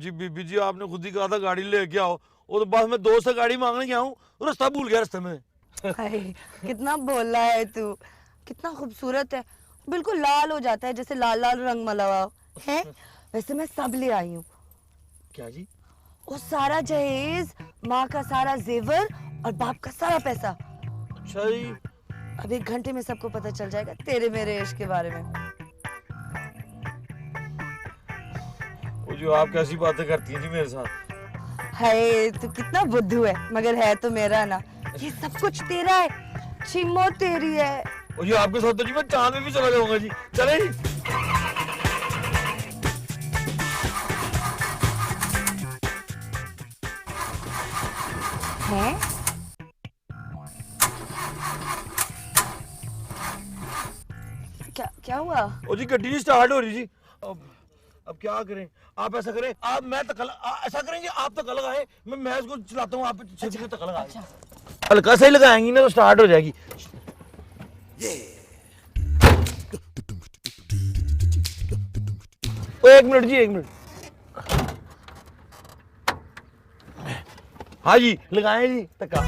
जी बीबी जी, आपने खुद ही कहा था गाड़ी लेके आओ, वो तो बस मैं दोस्त से गाड़ी मांगने गया हूँ, रास्ता भूल गया रास्ते में। हाय, कितना बोला है तू। कितना खूबसूरत है, बिल्कुल लाल हो जाता है जैसे लाल लाल रंग मलवा है। वैसे मैं सब ले आई हूँ, क्या जी? वो सारा जहेज, माँ का सारा जेवर और बाप का सारा पैसा। अच्छा जी। अब 1 घंटे में सबको पता चल जाएगा तेरे मेरे इश्क के बारे में। वो जो आप कैसी बातें करती हैं जी मेरे साथ। हाय, तू कितना बुद्धू है, मगर है तो मेरा ना। ये सब कुछ तेरा है, चिम्मो तेरी है। वो जो आपके साथ तो जी मैं चांद में भी चला जाऊंगा जी, चले जी। हैं? क्या क्या हुआ? वो जी गड्डी नहीं स्टार्ट हो रही जी। अब क्या करें? आप ऐसा करें, आप मैं तक ऐसा करेंगे, आप तक लगाए, मैं इसको चलाता हूँ, आप छेद तक लगाए। अच्छा। हल्का सा ही लगाएंगी ना तो स्टार्ट हो जाएगी। ओ 1 मिनट जी, 1 मिनट। हाँ जी लगाएं जी तक्का,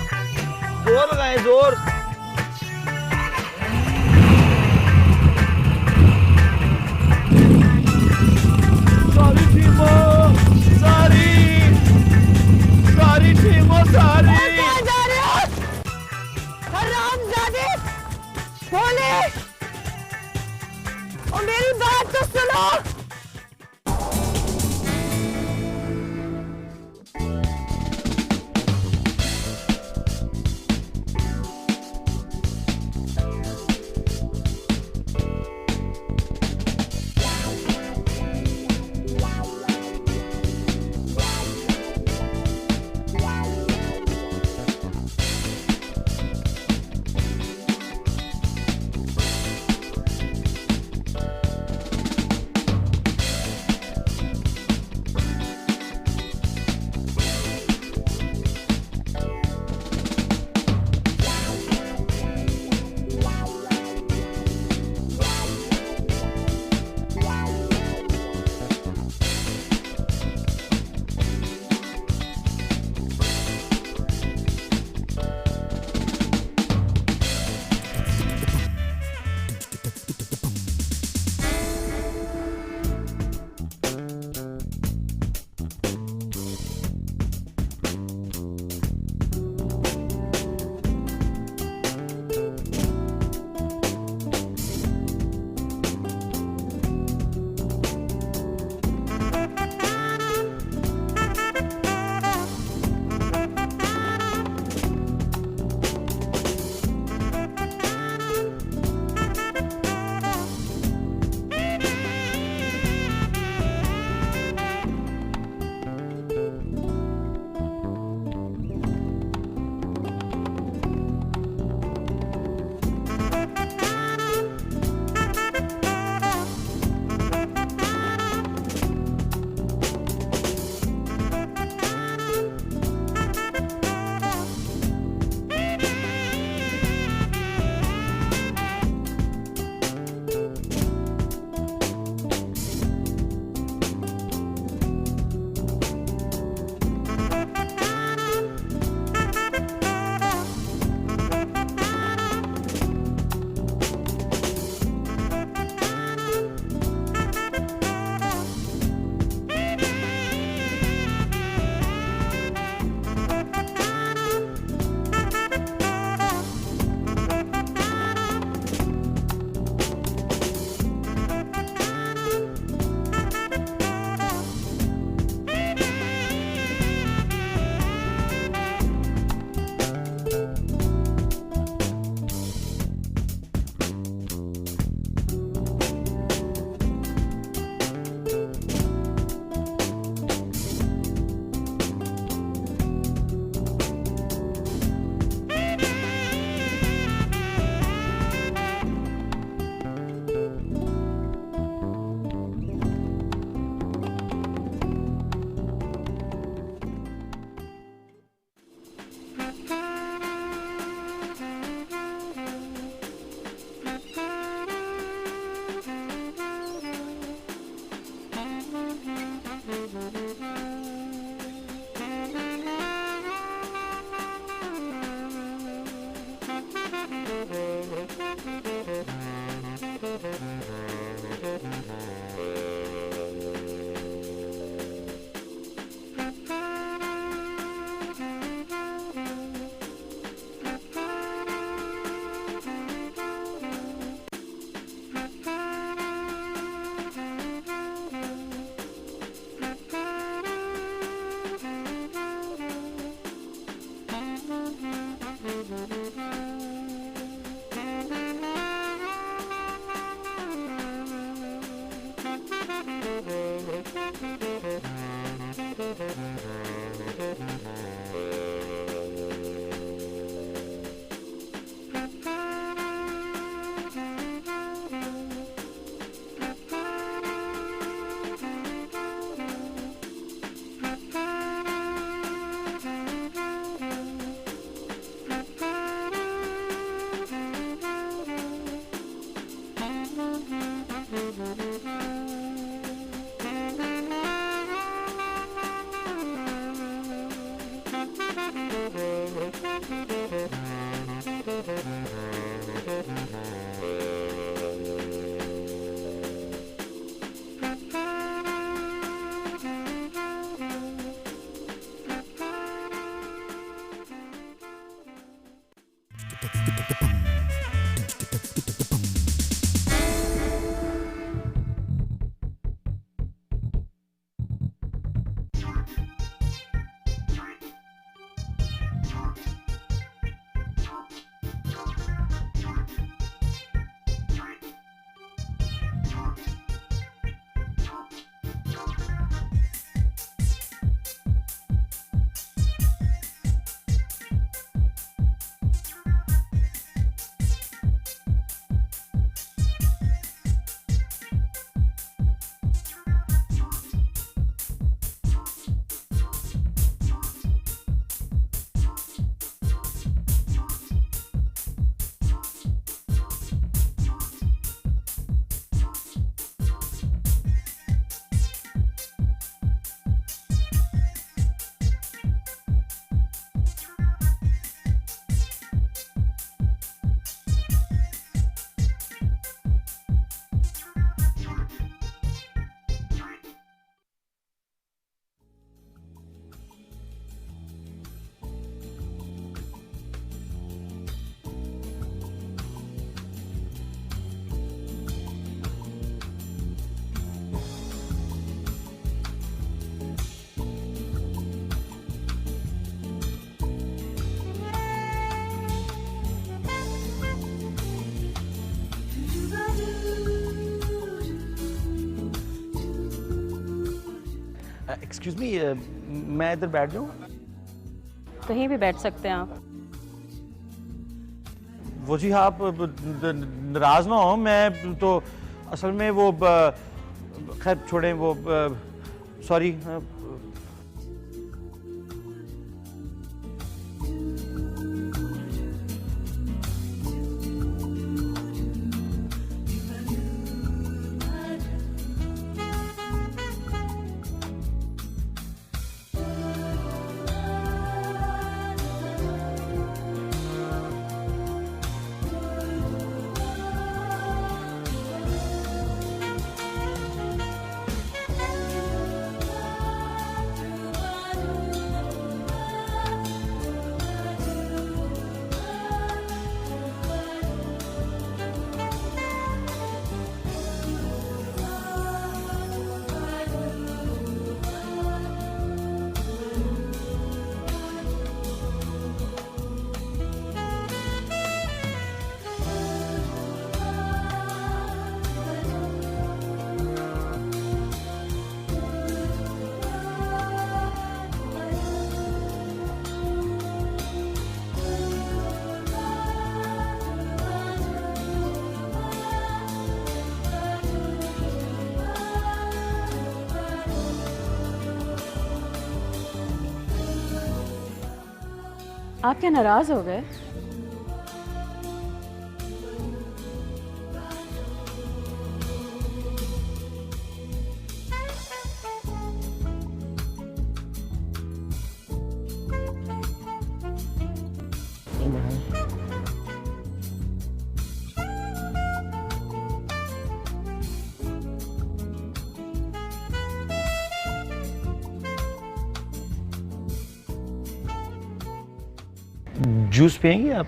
जोर लगाएं जोर। सारी टीमों, सारी टीमों, सारी। कहाँ जा रहे हो? हरामजादे, भोले, और मेरी बात तो सुनो। एक्सक्यूज मी, मैं इधर बैठ जाऊँ? कहीं भी बैठ सकते हैं आप। वो जी आप नाराज ना हो, मैं तो असल में वो खैर छोड़ें, वो सॉरी। आप क्या नाराज हो गए? जूस पियेंगी आप?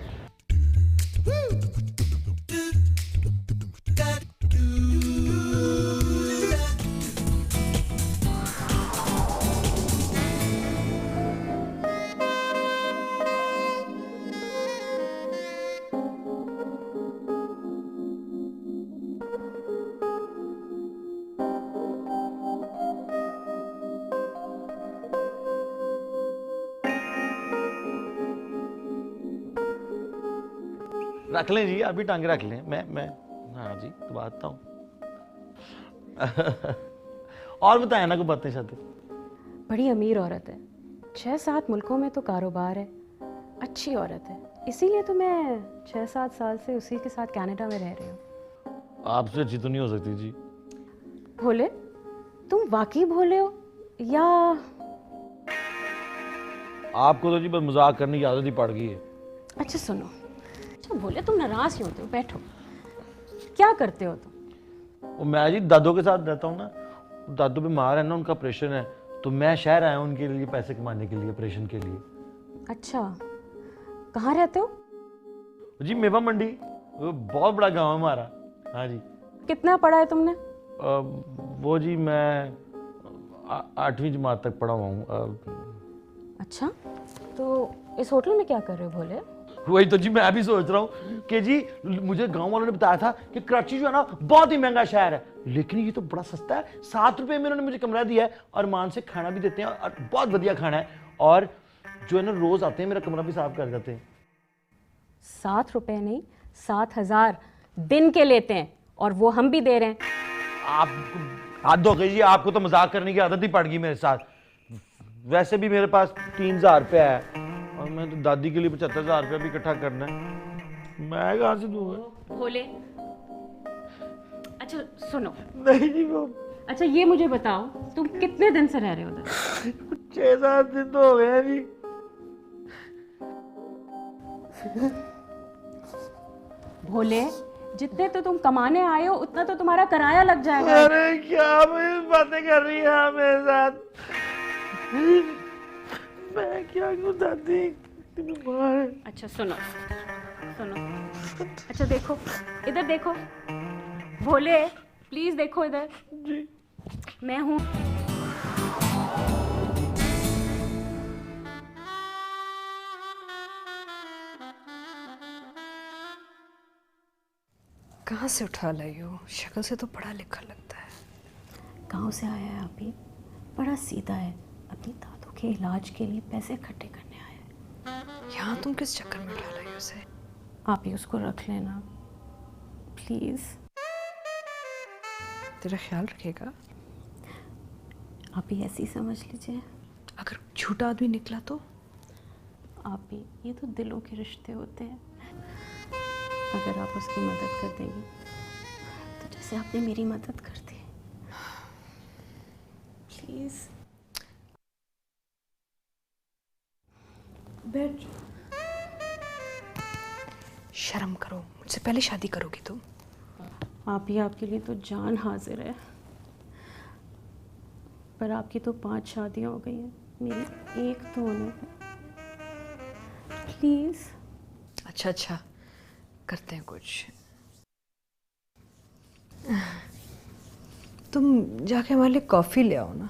रख लें जी, अभी टांगे रख लें। मैं हाँ जी, तो आता हूँ। और बताएं ना कोई बातें शातें। बड़ी अमीर औरत है, 6-7 मुल्कों में तो कारोबार है, अच्छी औरत है, इसीलिए तो मैं 6-7 साल से उसी के साथ कनाडा में रह रही हूँ। आपसे अच्छी तो नहीं हो सकती जी। भोले, तुम वाकई भोले हो या? आपको तो जी बस मजाक करने की आदत ही पड़ गई है। अच्छा सुनो, अच्छा भोले तुम नाराज क्यों होते हो? बैठो, क्या करते हो तुम? वो मैं जी दादू के साथ रहता हूँ ना, दादू बीमार है ना, उनका ऑपरेशन है, तो मैं शहर आया हूँ उनके लिए पैसे कमाने के लिए, ऑपरेशन के लिए। अच्छा, कहाँ रहते हो? जी मेवा मंडी, वो बहुत बड़ा गांव है हमारा। हाँ जी। कितना पढ़ा है तुमने? वो जी मैं 8वीं जमात तक पढ़ा हुआ हूँ। अच्छा, तो इस होटल में क्या कर रहे हो भोले? वही तो जी मैं भी सोच रहा हूँ कि जी मुझे गांव वालों ने बताया था कि कराची जो है ना बहुत ही महंगा शहर है, लेकिन ये तो बड़ा सस्ता है। 7 रुपए में उन्होंने मुझे कमरा दिया है और मान से खाना भी देते हैं और बहुत बढ़िया खाना है, और जो है ना रोज आते हैं मेरा कमरा भी साफ कर जाते हैं। 7 रुपए नहीं, 7,000 दिन के लेते हैं, और वो हम भी दे रहे हैं। आप हद हो गई जी, आपको तो मजाक करने की आदत ही पड़ गई मेरे साथ। वैसे भी मेरे पास 3,000 रुपया है और मैं तो दादी के लिए 75,000 रुपया भी इकट्ठा करना है, मैं कहाँ से दूंगा? भोले, अच्छा सुनो। नहीं जी वो अच्छा ये मुझे बताओ, तुम कितने दिन से रह रहे हो उधर? 6-7 दिन तो हो गए हैं जी। भोले, जितने तो तुम कमाने आए हो उतना तो तुम्हारा किराया लग जाएगा। अरे क्या बातें कर रही है आप मेरे साथ? मैं क्या करूं दादी, बीमार है। अच्छा सुनो सुनो, अच्छा देखो इधर देखो, भोले प्लीज देखो इधर जी। मैं हूँ। कहाँ से उठा लाई हो? शक्ल से तो पढ़ा लिखा लगता है। गांव से आया है अभी, बड़ा सीधा है, अपनी दादू के इलाज के लिए पैसे इकट्ठे करने आया है। यहाँ तुम किस चक्कर में उठा लाई हो उसे? आप ही उसको रख लेना प्लीज। तेरा ख्याल रखेगा? आप ही ऐसी समझ लीजिए। अगर झूठा आदमी निकला तो? आप ही, ये तो दिलों के रिश्ते होते हैं। अगर आप उसकी मदद कर देंगी तो जैसे आपने मेरी मदद कर दी, प्लीज बैठ। शर्म करो, मुझसे पहले शादी करोगी तुम? आप ही, आपके लिए तो जान हाजिर है, पर आपकी तो 5 शादियां हो गई हैं, मेरी एक तो होने है। प्लीज। अच्छा अच्छा, करते हैं कुछ। तुम जाके हमारे लिए कॉफी ले आओ ना।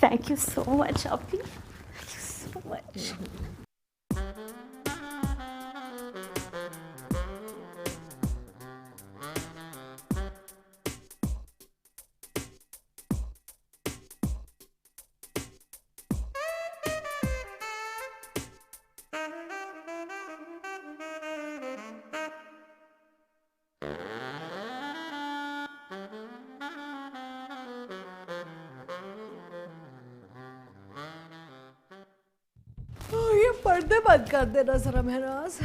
थैंक यू सो मच आप ही, थैंक यू सो मच। ये पर्दे बंद कर देना जरा महराज।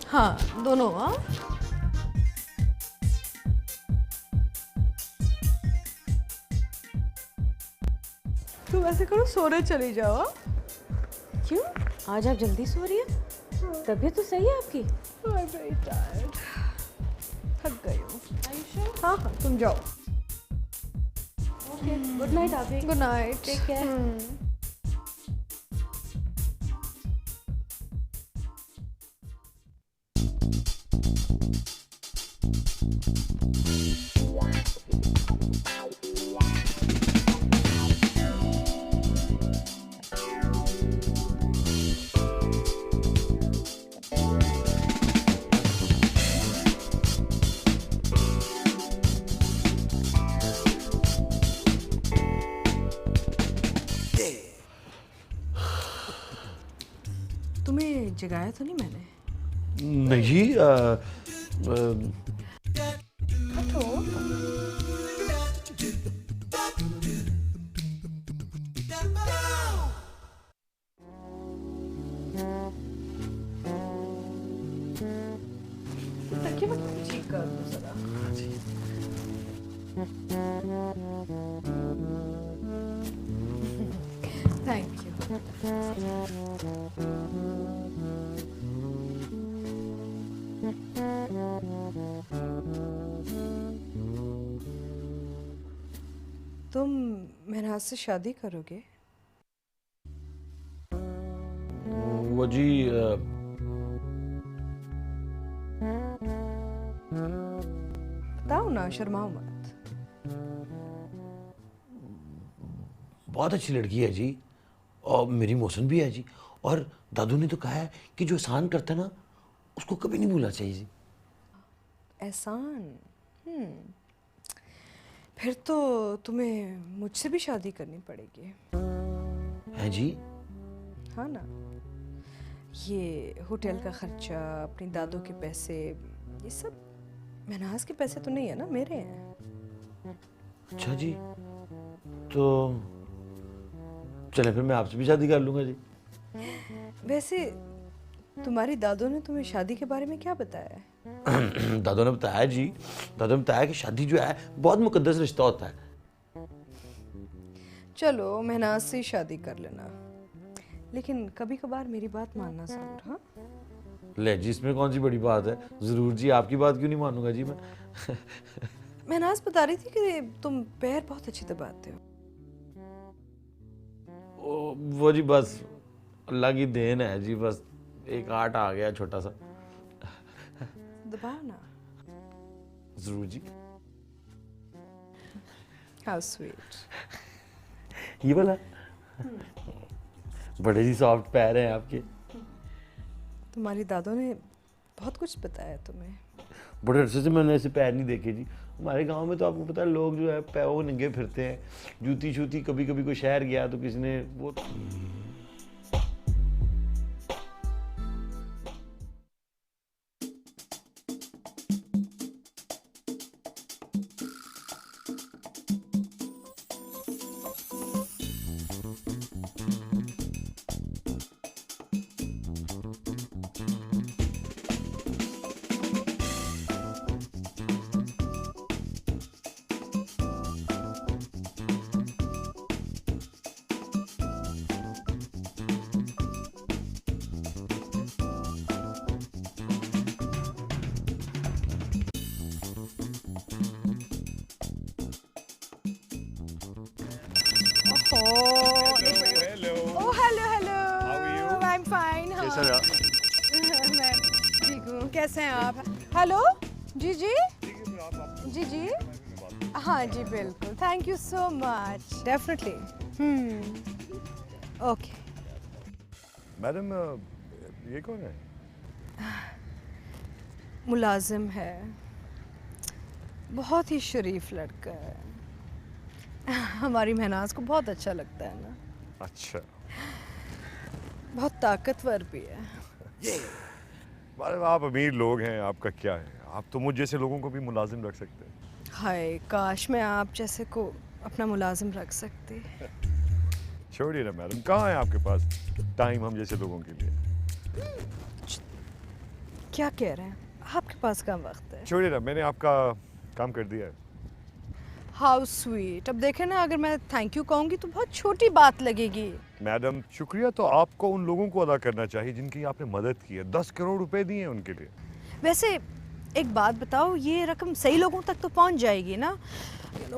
हाँ दोनों। हाँ तुम ऐसे करो, सोने चली जाओ। हाँ? क्यों, आज आप जल्दी सो रही है? तबीयत तो सही है आपकी? I'm very tired. थक गई हूँ। हाँ हाँ तुम जाओ। गुड नाइट अभी। Good night. Take care. तुम्हें जगाया तो नहीं मैंने? नहीं तकिए मत ठीक कर दो जरा। Thank you. तुम महनाज से शादी करोगे? वो जी बताओ ना, शर्माओ मत। बहुत अच्छी लड़की है जी, और मेरी मौसम भी है जी, और दादू ने तो कहा है कि जो एहसान करता है ना उसको कभी नहीं भूलना चाहिए जी। एहसान? फिर तो तुम्हें मुझसे भी शादी करनी पड़ेगी। है जी? हाँ ना। ये होटल का खर्चा, अपनी दादों के पैसे, ये सब महनाज के पैसे तो नहीं है ना, मेरे हैं। अच्छा जी, तो चले फिर मैं आपसे भी शादी कर लूंगा जी। वैसे तुम्हारी दादों ने तुम्हें शादी के बारे में क्या बताया है? दादू ने बताया जी, दादू ने बताया कि शादी जो है बहुत मुकद्दस रिश्ता होता है। चलो महनाज से ही शादी कर लेना, लेकिन कभी कभार मेरी बात मानना जरूर। हाँ ले जी, इसमें कौन सी बड़ी बात है, जरूर जी, आपकी बात क्यों नहीं मानूंगा जी मैं। महनाज बता रही थी कि तुम पैर बहुत अच्छे दबाते हो। वो जी बस अल्लाह की देन है जी, बस एक आर्ट आ गया छोटा सा। दबाओ ना। जरूर जी। How sweet. ये वाला बड़े जी सॉफ्ट पैर हैं आपके। तुम्हारी दादों ने बहुत कुछ बताया तुम्हें। बड़े अरसे से मैंने ऐसे पैर नहीं देखे जी। हमारे गांव में तो आपको पता है लोग जो है पैरों नंगे फिरते हैं, जूती शूती, कभी कभी कोई शहर गया तो किसी ने वो Oh, hello, hello. How are you? I'm fine. How कैसा are रहा? you? मैं ठीक हूँ। कैसे हैं आप? हेलो, जी जी, जी जी, हाँ जी बिल्कुल। Thank you so much. Definitely. Okay. Madam ये कौन है? मुलाजिम है, बहुत ही शरीफ लड़का है। हमारी महनाज को बहुत अच्छा लगता है ना। अच्छा, बहुत ताकतवर भी है। मैडम आप अमीर लोग हैं, आपका क्या है? आप तो मुझ जैसे लोगों को भी मुलाजिम रख सकते हैं। हाय, काश मैं आप जैसे को अपना मुलाजिम रख सकती। छोड़िए ना मैडम, कहाँ है आपके पास टाइम हम जैसे लोगों के लिए? क्या कह रहे हैं? आपके पास कहाँ वक्त है? छोड़िए ना, मैंने आपका काम कर दिया है। How sweet. अब देखें ना, अगर मैं थैंक यू कहूँगी तो बहुत छोटी बात लगेगी। मैडम शुक्रिया तो आपको उन लोगों को अदा करना चाहिए जिनकी आपने मदद की है। 10 करोड़ रुपए दिए हैं उनके लिए। वैसे एक बात बताओ, ये रकम सही लोगों तक तो पहुंच जाएगी ना?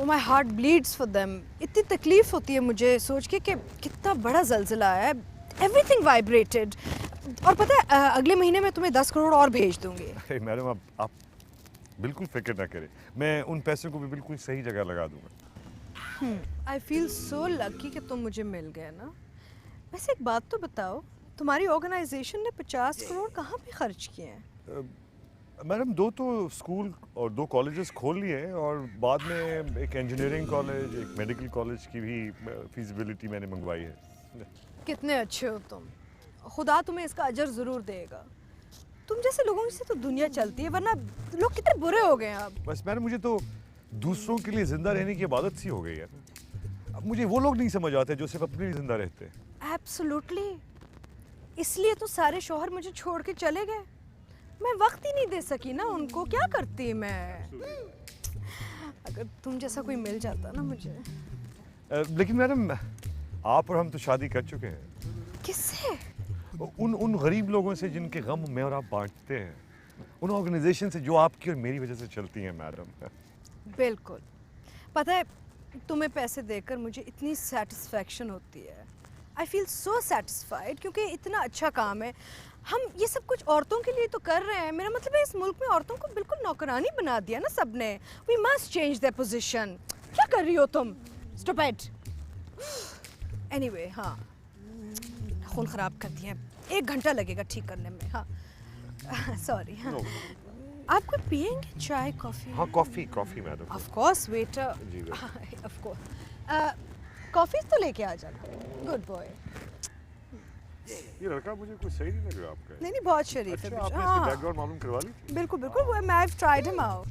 My heart bleeds for them. इतनी तकलीफ होती है मुझे सोच के कि कितना बड़ा जल्जला है, एवरीथिंग वाइब्रेटेड। और पता है अगले महीने में तुम्हें 10 करोड़ और भेज दूंगी। अरे मैडम, आप बिल्कुल फिक्र ना करें, मैं उन पैसों को भी बिल्कुल सही जगह लगा दूंगा। आई फील सो लकी कि तुम मुझे मिल गए ना। वैसे एक बात तो बताओ, तुम्हारी ऑर्गेनाइजेशन ने 50 करोड़ कहाँ पे खर्च किए हैं? मैडम 2 तो स्कूल और 2 कॉलेजेस खोल लिए हैं, और बाद में एक इंजीनियरिंग कॉलेज, एक मेडिकल कॉलेज की भी फीजिबिलिटी मैंने मंगवाई है। कितने अच्छे हो तुम, खुदा तुम्हें इसका अजर ज़रूर देगा। तुम जैसे लोगों से तो दुनिया चलती है, वरना लोग कितने बुरे हो गए हैं अब। बस मैडम, मुझे तो दूसरों के लिए जिंदा रहने की आदत सी हो गई है ना। अब मुझे वो लोग नहीं समझ आते जो सिर्फ अपने लिए जिंदा रहते हैं। एब्सोल्युटली, इसलिए तो सारे शौहर मुझे छोड़ के चले गए। मैं वक्त ही नहीं दे सकी ना उनको, क्या करती मैं? अगर तुम जैसा कोई मिल जाता ना मुझे। लेकिन मैडम, आप और हम तो शादी कर चुके हैं। किससे? उन गरीब लोगों से जिनके गम मैं और आप बांटते हैं, उन ऑर्गेनाइजेशन से जो आपकी और मेरी वजह से चलती हैं मैडम। बिल्कुल। पता है, तुम्हें पैसे देकर मुझे इतनी सेटिस्फैक्शन होती है। आई फील सो सेटिस्फाइड, क्योंकि इतना अच्छा काम है। हम ये सब कुछ औरतों के लिए तो कर रहे हैं। मेरा मतलब है, इस मुल्क में औरतों को बिल्कुल नौकरानी बना दिया ना सबने। We must change their position. क्या कर रही हो तुम? स्टूपिड। एनीवे, हाँ, खून खराब कर दिया। 1 घंटा लगेगा ठीक करने में। हाँ सॉरी। हाँ, आप कुछ पियेंगे? चाय, कॉफ़ी? हाँ, coffee madam. Of course waiter. जी ऑफ कोर्स। कॉफ़ी तो लेके आ जाना। Good boy. ये लड़का मुझे कुछ सही नहीं लग रहा आपका। नहीं नहीं, बहुत शरीफ अच्छा, है। आपने इसकी बैकग्राउंड मालूम करवा ली? बिल्कुल बिल्कुल, वो मैं हैव ट्राइड हिम आउट।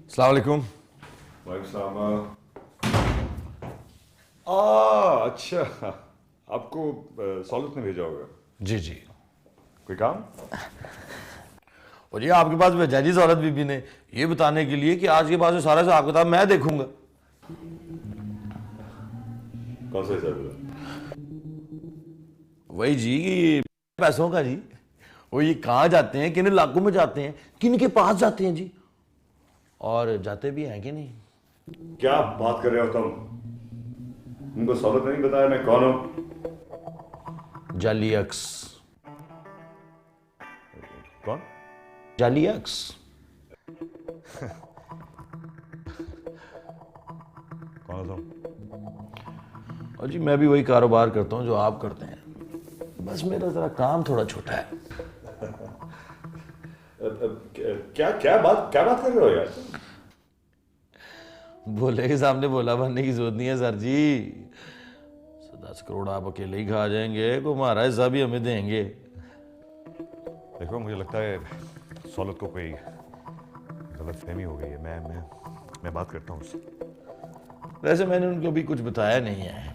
अस्सलाम वालेकुम। अच्छा, आपको सौलत ने भेजा होगा। जी जी। कोई काम? और ये आपके पास भेजा जी सौरत बीबी ने, ये बताने के लिए कि आज के बाद से सारा हिसाब किताब मैं देखूंगा। कौन सा हिसाब? वही जी, पैसों का जी। वो ये कहाँ जाते हैं, किन इलाकों में जाते हैं, किन के पास जाते हैं जी, और जाते भी हैं कि नहीं? क्या बात कर रहे हो तुम? उनको सौलत नहीं बताया मैं कौन हूं? जाली अक्स। कौन? जाली अक्स। कौन हो तुम? और जी मैं भी वही कारोबार करता हूँ जो आप करते हैं, बस मेरा जरा काम थोड़ा छोटा है। क्या बात कर रहे हो यार? बोले के सामने बोला बनने की जरूरत नहीं है सर जी। 10 करोड़ आप अकेले ही खा जाएंगे, को हमारा हिस्सा भी हमें देंगे। देखो, मुझे लगता है सौलत को कोई गलतफहमी हो गई है। मैं बात करता हूँ उससे। वैसे मैंने उनको भी कुछ बताया नहीं है।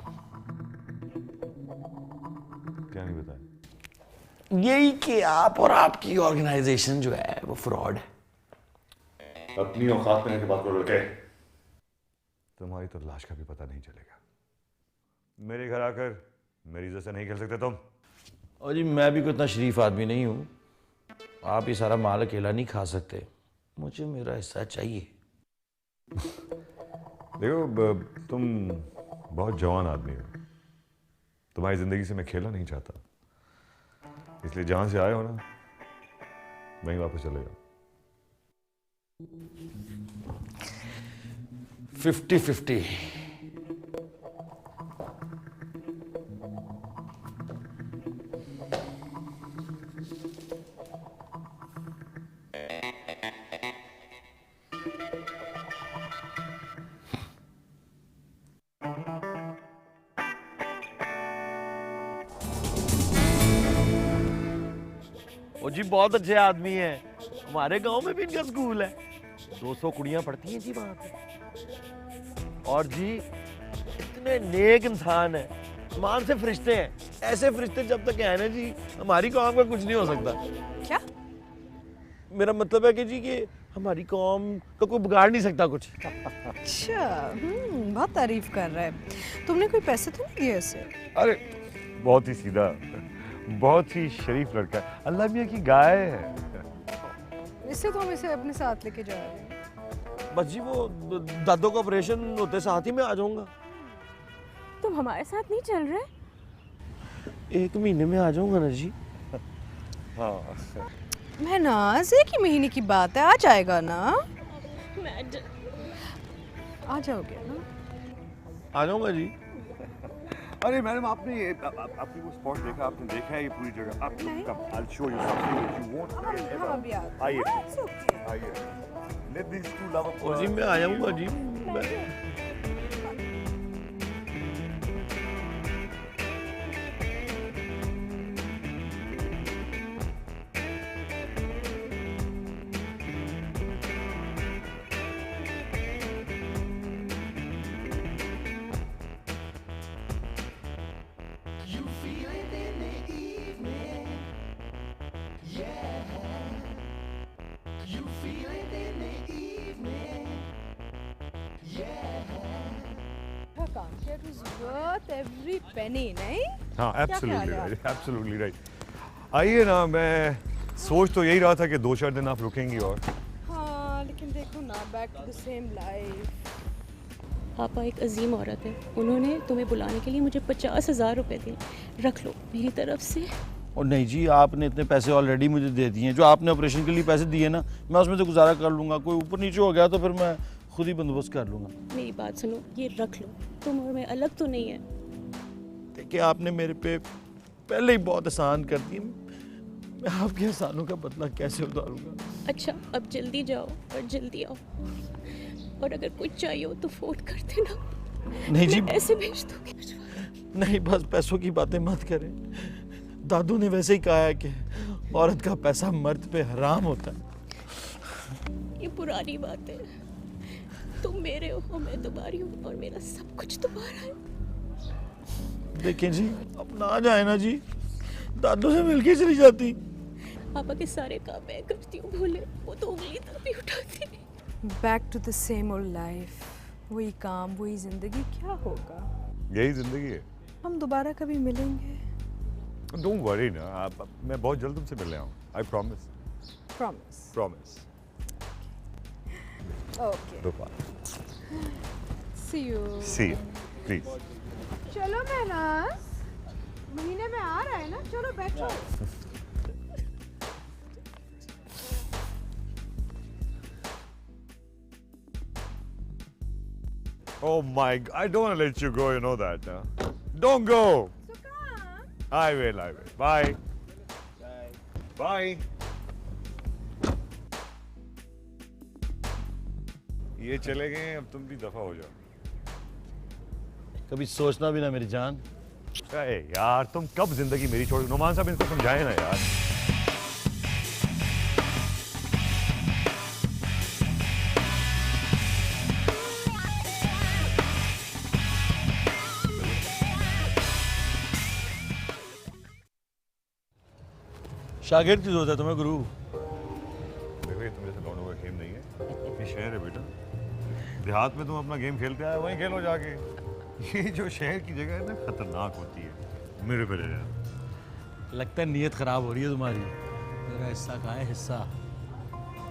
क्या नहीं बताया? यही कि आप और आपकी ऑर्गेनाइजेशन जो है वो फ्रॉड है। अपनी औकात में रहकर बात करो लड़के। तुम्हारी तो लाश का भी पता नहीं चलेगा। मेरे घर आकर मेरी इज्जत से नहीं खेल सकते तुम। और जी मैं भी कोई इतना शरीफ आदमी नहीं हूँ। आप ये सारा माल अकेला नहीं खा सकते, मुझे मेरा हिस्सा चाहिए। देखो, तुम बहुत जवान आदमी हो। तुम्हारी जिंदगी से मैं खेलना नहीं चाहता, इसलिए जहां से आए हो ना, वहीं वापस चले जाओ। 50-50। जी बहुत अच्छे आदमी हैं, हमारे गांव में भी इनका स्कूल है, 200 कुड़ियां पढ़ती हैं जी वहां पे। और जी इतने नेक इंसान है, मान से फरिश्ते हैं, ऐसे फरिश्ते जब तक हैं ना जी, हमारी कौम का कुछ नहीं हो सकता। क्या? मेरा मतलब है कि जी कि हमारी कौम का कोई बिगाड़ नहीं सकता कुछ। अच्छा, बहुत तारीफ कर रहा है। तुमने कोई पैसे तो नहीं दिए इसे? अरे बहुत ही सीधा, बहुत ही शरीफ लड़का है, अल्लाह मियाँ की गाय है। इससे तो हम इसे अपने साथ लेके जा रहे हैं। बस जी वो दादो का ऑपरेशन होते साथ ही मैं आ जाऊंगा। तुम हमारे साथ नहीं चल रहे? 1 महीने में आ जाऊंगा ना जी। हाँ महनाज, 1 ही महीने की बात है, आ जाएगा ना? आ जाओगे ना? आ जाऊंगा जी। अरे मैडम, आपने ये आपने वो स्पॉट देखा, आपने देखा है ये पूरी जगह? आप कम, I'll show you something that you won't forget हम ever. अभी आते हैं। आइए It's okay. आइए, let these two love और जी मैं आ जाऊंगा जी। अच्छा काम किया, it was worth every penny, नहीं? हाँ, क्या absolutely ख्याल है right, absolutely right. आइए ना, मैं सोच तो यही रहा था कि 2-4 दिन आप रुकेंगी और हाँ, लेकिन देखो ना, back to the same life. पापा एक अजीम औरत है, उन्होंने तुम्हें बुलाने के लिए मुझे 50,000 रुपए दिए, रख लो मेरी तरफ से। और नहीं जी, आपने इतने पैसे ऑलरेडी मुझे दे दिए हैं, जो आपने ऑपरेशन के लिए पैसे दिए ना, मैं उसमें से गुजारा कर लूंगा। कोई ऊपर नीचे हो गया तो फिर मैं खुद ही बंदोबस्त कर लूंगा। मेरी बात सुनो, ये रख लो, तुम और मैं अलग तो नहीं है। देखिए आपने मेरे पे पहले ही बहुत एहसान कर दिए, मैं आपके एहसानों का बदला कैसे उतारूंगा। अच्छा अब जल्दी जाओ और जल्दी आओ, और अगर कुछ चाहिए हो तो फोन कर देना। नहीं जी, मैं ऐसे भेज दूंगी। नहीं बस पैसों की बातें मत करें। दादू ने वैसे ही कहा है कि औरत का पैसा मर्द पे हराम होता है। ये पुरानी बात है, तुम मेरे हो, मैं तुम्हारी हूँ, और मेरा सब कुछ तुम्हारा है। देखें जी, अब ना आ जाए ना जी, दादू से मिलके चली जाती। पापा के सारे काम मैं करती हूँ, भूले वो तो उंगली तक भी उठाती नहीं। Back to the same old life. वही काम, वही जिंदगी, क्या होगा? यही जिंदगी है। हम दोबारा कभी मिलेंगे? डोंट वरी ना, आप, मैं बहुत जल्द तुमसे मिलने आऊँ, I promise. Promise. Promise. Okay. See you. See please. चलो महनाज, महीने में आ रहा है ना, चलो बैठो। Oh my God, I don't want to let you go, you know that. Don't go. So come. I will. Bye. Bye. ये चले गए, अब तुम भी दफा हो जाओ। कभी सोचना भी ना मेरी जान। अरे यार, तुम कब जिंदगी मेरी छोड़, नुमान साहब इनको समझाए ना यार। शागिर्द की जरूरत है तुम्हें गुरु। देखो ये तुम जैसे लौंडों का खेल नहीं है, ये शहर है बेटा। देहात में तुम अपना गेम खेलते आए, वहीं खेलो जाके। ये जो शहर की जगह है ना, खतरनाक होती है। मेरे पे ले जाना। लगता है नीयत खराब हो रही है तुम्हारी। मेरा हिस्सा कहाँ है? हिस्सा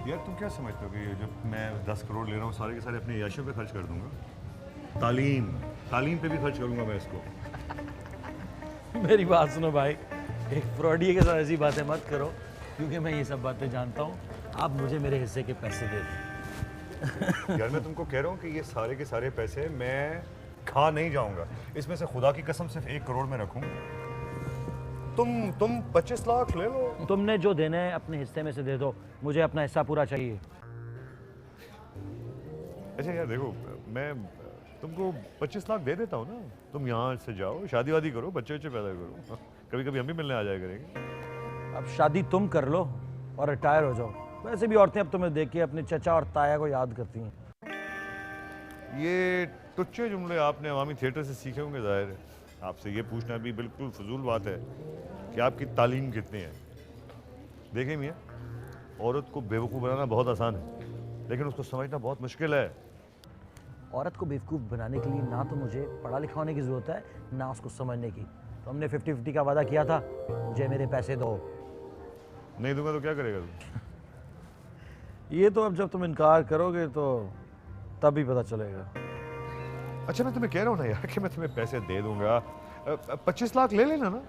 यार तुम क्या समझते हो कि ये जब मैं 10 करोड़ ले रहा हूँ, सारे के सारे अपने याशों पे खर्च कर दूंगा? तालीम पे भी खर्च करूंगा मैं इसको। मेरी बात सुनो भाई, एक फ्रॉडिये के साथ ऐसी बातें मत करो, क्योंकि मैं ये सब बातें जानता हूँ। आप मुझे मेरे हिस्से के पैसे दे दो। यार मैं तुमको कह रहा हूँ कि ये सारे के सारे पैसे मैं खा नहीं जाऊंगा। इसमें से खुदा की कसम सिर्फ 1 करोड़ में रखूँ। तुम 25 लाख ले लो। तुमने जो देना है अपने हिस्से में से दे दो, मुझे अपना हिस्सा पूरा चाहिए। अच्छा यार देखो, मैं तुमको 25 लाख दे देता हूँ ना। तुम यहाँ से जाओ, शादी वादी करो, बच्चे पैदा करो, कभी कभी हम भी मिलने आ जाया करेंगे। अब शादी तुम कर लो और रिटायर हो जाओ। वैसे भी औरतें अब तुम्हें देख के अपने चचा और ताया को याद करती हैं। ये टुच्चे जुमले आपने अवामी थिएटर से सीखे होंगे जाहिर है। आपसे ये पूछना भी बिल्कुल फजूल बात है कि आपकी तालीम कितनी है। देखें मियाँ, औरत को बेवकूफ़ बनाना बहुत आसान है, लेकिन उसको समझना बहुत मुश्किल है। औरत को बेवकूफ़ बनाने के लिए ना तो मुझे पढ़ा लिखा होने की ज़रूरत है, ना उसको समझने की। तो हमने 50-50 का वादा किया था, मुझे मेरे पैसे दो। नहीं दूंगा तो क्या करेगा तू? ये तो अब जब तुम इनकार करोगे तो तब ही पता चलेगा। अच्छा मैं तुम्हें कह रहा हूँ ना यार कि मैं तुम्हें पैसे दे दूंगा, 25 लाख ले लेना ना।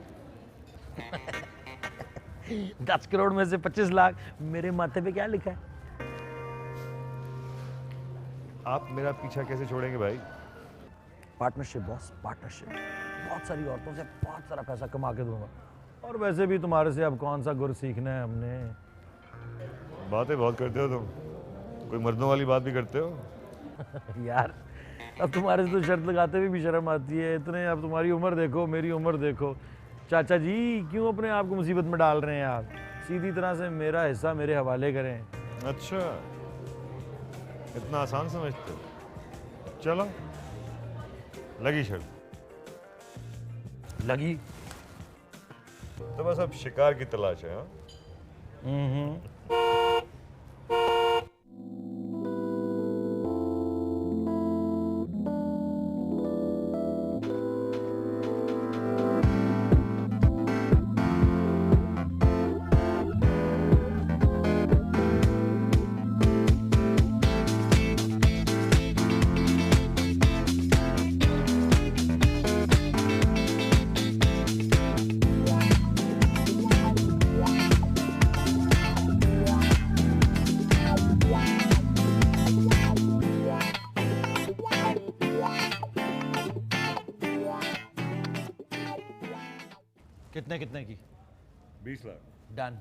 10 करोड़ में से 25 लाख मेरे माथे पे क्या लिखा है? आप मेरा पीछा कैसे छोड़ेंगे भाई? Partnership boss, partnership. बहुत सारी औरतों से बहुत सारा पैसा कमा के दूंगा। और वैसे भी तुम्हारे से अब कौन सा गुर सीखना है हमने। बातें बहुत करते हो तुम, कोई मर्दों वाली बात भी करते हो। यार अब तुम्हारे से तो शर्त लगाते हुए भी शर्म आती है। इतने अब तुम्हारी उम्र देखो, मेरी उम्र देखो। चाचा जी क्यों अपने आप को मुसीबत में डाल रहे हैं आप? सीधी तरह से मेरा हिस्सा मेरे हवाले करें। अच्छा इतना आसान समझते हो? चलो लगी शर्त। लगी। तो बस अब शिकार की तलाश है। हाँ कितने कितने की? 20 लाख। डन।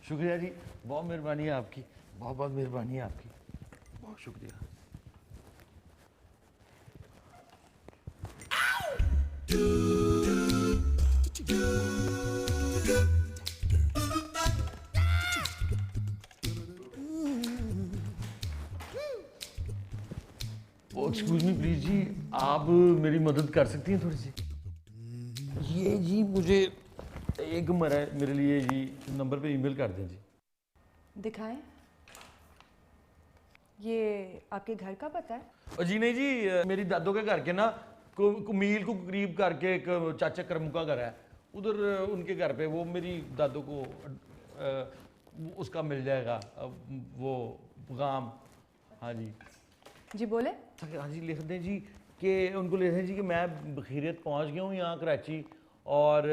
शुक्रिया जी, बहुत मेहरबानी है आपकी, बहुत बहुत मेहरबानी है आपकी, बहुत शुक्रिया। एक्सक्यूज मी प्लीज जी, आप मेरी मदद कर सकती हैं थोड़ी सी? ये जी मुझे एक मेरे लिए जी नंबर पे ईमेल कर दें जी। दिखाएं। ये आपके घर का पता है? जी नहीं जी, मेरी दादों के घर के ना मील को करीब करके एक चाचा करमू का घर है, उधर उनके घर पे वो मेरी दादों को उसका मिल जाएगा वो पैगाम। हाँ जी जी बोले। हाँ जी लिख दें जी कि उनको लिख दें जी कि मैं बखीरियत पहुंच गया हूँ यहाँ कराची और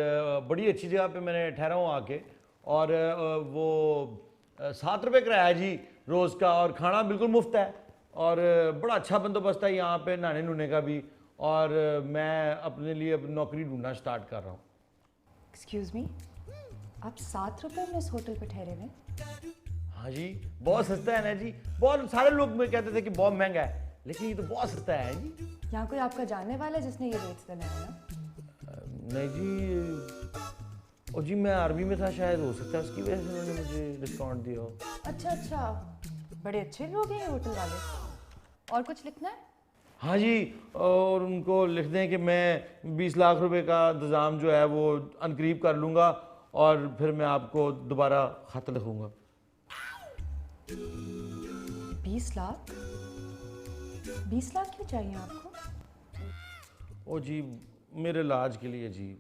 बड़ी अच्छी जगह पे मैंने ठहरा हूँ आके, और वो 7 रुपये किराया जी रोज़ का, और खाना बिल्कुल मुफ्त है, और बड़ा अच्छा बंदोबस्त है यहाँ पे नहाने नूने का भी, और मैं अपने लिए अब नौकरी ढूंढना स्टार्ट कर रहा हूँ। एक्सक्यूज मी, आप 7 रुपये में इस होटल पे ठहरे हुए? हाँ जी बहुत सस्ता है ना जी, बहुत सारे लोग मुझे कहते थे कि बहुत महंगा है, लेकिन ये तो बहुत सस्ता है जी। यहाँ कोई आपका जानने वाला है जिसने ये रेट्स लगाया ना? नहीं जी, और जी मैं आर्मी में था, शायद हो सकता है उसकी वजह से उन्होंने मुझे डिस्काउंट दिया हो। अच्छा अच्छा, बड़े अच्छे लोग हैं ये होटल वाले। और कुछ लिखना है? हाँ जी, और उनको लिख दें कि मैं 20 लाख रुपए का इंतज़ाम जो है वो अनकरीब कर लूँगा, और फिर मैं आपको दोबारा खत लिखूँगा। 20 लाख? 20 लाख क्यों चाहिए आपको? ओ जी मेरे इलाज के लिए जी,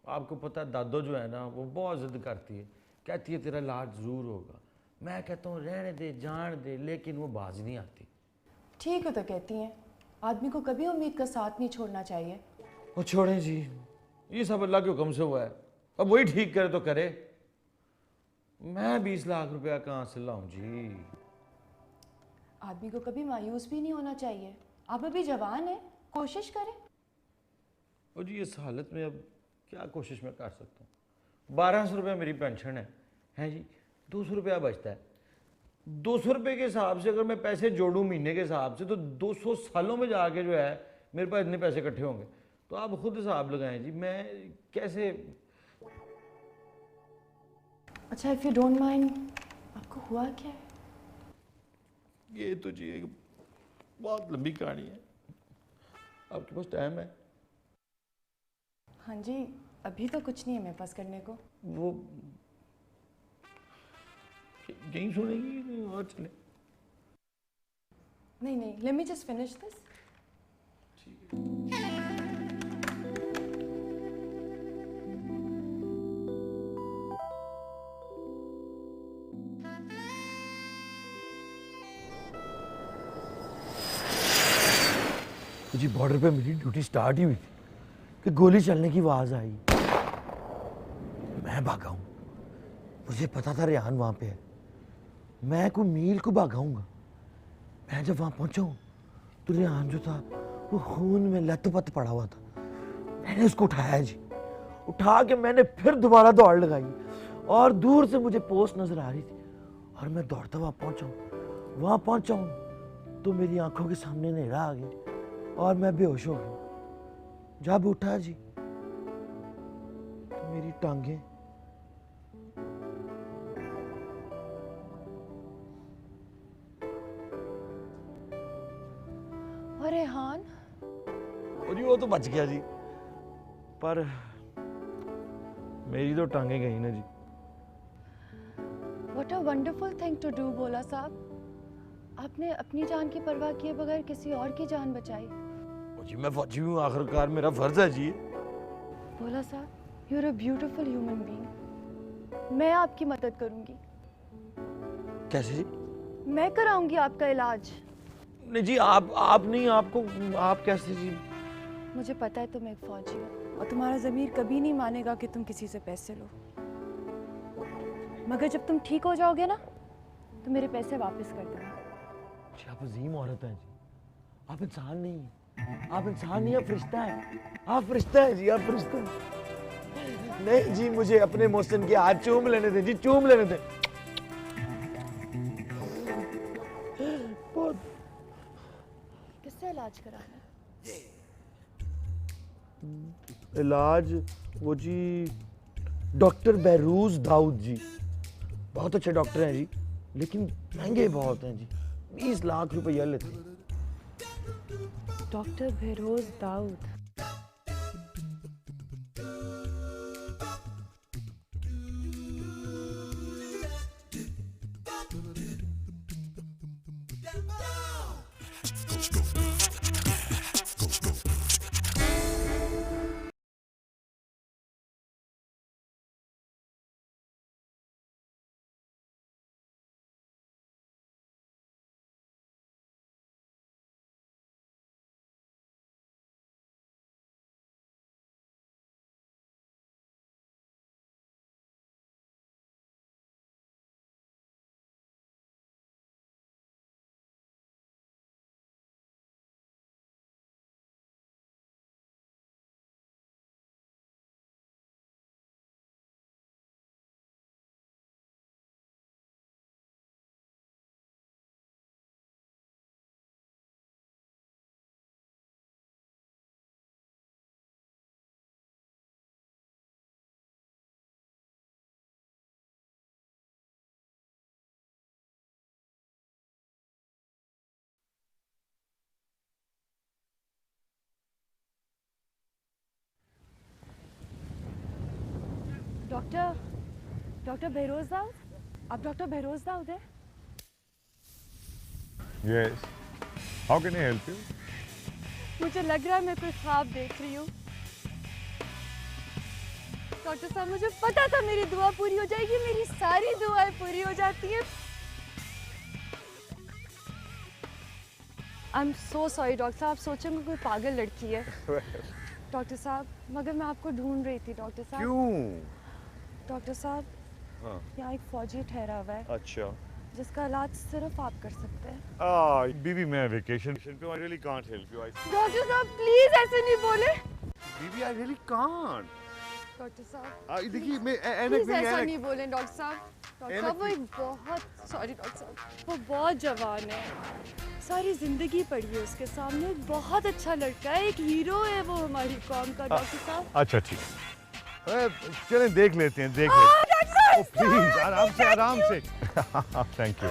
आपको पता है दादो जो है ना वो बहुत ज़िद करती है कहती है तेरा इलाज ज़रूर होगा। मैं कहता हूँ रहने दे, जान दे, लेकिन वो बाज नहीं आती। ठीक है तो कहती हैं, आदमी को कभी उम्मीद का साथ नहीं छोड़ना चाहिए। वो छोड़ें जी, ये सब अल्लाह के हुक्म से हुआ है, अब वही ठीक करे तो करे। मैं 20 लाख रुपया कहाँ से लाऊं जी। आदमी को कभी मायूस भी नहीं होना चाहिए। आप अभी जवान हैं, कोशिश करें। और जी इस हालत में अब क्या कोशिश मैं कर सकता हूँ। 1200 रुपया मेरी पेंशन है जी, 200 रुपया बचता है। 200 रुपये के हिसाब से अगर मैं पैसे जोड़ूं महीने के हिसाब से, तो 200 सालों में जाके जो है मेरे पास इतने पैसे इकट्ठे होंगे। तो आप खुद हिसाब लगाएं जी, मैं कैसे। अच्छा, इफ़ यू डोंट माइंड, आपको हुआ क्या है? ये तो जी एक बहुत लंबी कहानी है, आपके पास टाइम है? हाँ जी, अभी तो कुछ नहीं है मेरे पास करने को। वो यहीं सुनेंगी और चले? नहीं नहीं, let me just finish this. जी बॉर्डर पे मेरी ड्यूटी स्टार्ट ही हुई थी कि गोली चलने की आवाज़ आई। मैं भागा हूँ, मुझे पता था रेहान वहाँ पे है। मैं कोई मील को भागाऊंगा। मैं जब वहाँ पहुँचा हूँ तो रेहान जो था वो खून में लथपथ पड़ा हुआ था। मैंने उसको उठाया जी, उठा के मैंने फिर दोबारा दौड़ लगाई और दूर से मुझे पोस्ट नजर आ रही थी और मैं दौड़ता वहाँ पहुँचा हूँ तो मेरी आंखों के सामने अंधेरा आ गया और मैं बेहोश हो गया। जब उठा जी तो मेरी टांगें और रेहान? और वो तो बच गया जी, पर मेरी तो टांगें गई ना जी। What a wonderful thing to do Bhola साहब। आपने अपनी जान की परवाह किए बगैर किसी और की जान बचाई। और जी मैं फौजी हूँ, आखिरकार मेरा फर्ज है जी। भोला साहब, you are a beautiful human being. मैं आपकी मदद करूंगी। कैसे जी? मैं कराऊंगी आपका इलाज। नहीं जी, आप नहीं, आपको आप कैसे जी? मुझे पता है तुम एक फौजी हो और तुम्हारा ज़मीर कभी नहीं मानेगा कि तुम किसी से पैसे लो, मगर जब तुम ठीक हो जाओगे ना तो मेरे पैसे वापस कर देना। जी आप अजीम औरत हैं जी, आप इंसान नहीं हैं। आप इंसान नहीं, आप फरिश्ता है। आप फरिश्ता है जी, आप फरिश्ता है। नहीं जी, मुझे अपने मोहसिन के हाथ चूम लेने दें जी, चूम लेने दें। बहुत किससे इलाज कराना? इलाज वो जी डॉक्टर बहरूज दाऊद जी, बहुत अच्छे डॉक्टर हैं जी, लेकिन महंगे बहुत हैं जी, 20 लाख रुपया लेते हैं। Doctor Behrouz Dawood. Doctor Behrouz Dawood? आप डॉक्टर बहरूज दाऊद हैं? Yes. How can I help you? मुझे लग रहा है मैं कोई ख्वाब देख रही हूँ। डॉक्टर साहब मुझे पता था मेरी दुआ पूरी हो जाएगी, मेरी सारी दुआएं पूरी हो जाती हैं। I am so sorry doctor साहब, आप सोचेंगे कोई पागल लड़की है। डॉक्टर साहब मगर मैं आपको ढूंढ रही थी डॉक्टर साहब। क्यों? डॉक्टर साहब हाँ। यहाँ एक फौजी ठहरा हुआ है अच्छा। जिसका इलाज सिर्फ आप कर सकते हैं। बीबी मैं वेकेशन पे I really can't help you. Doctor साहब प्लीज ऐसे नहीं बोले। बीबी आई रियली कांट। डॉक्टर साहब देखिए मैं प्लीज ऐसा नहीं बोले डॉक्टर साहब। डॉक्टर साहब वो एक बहुत सॉरी डॉक्टर साहब, वो बहुत जवान है, सारी जिंदगी पड़ी है उसके सामने, बहुत अच्छा लड़का है, एक हीरो है वो हमारी कौम का। डॉक्टर साहब अच्छा ठीक है, चलें देख लेते हैं, देख लेते हैं। प्लीज आराम से आराम से। Thank you.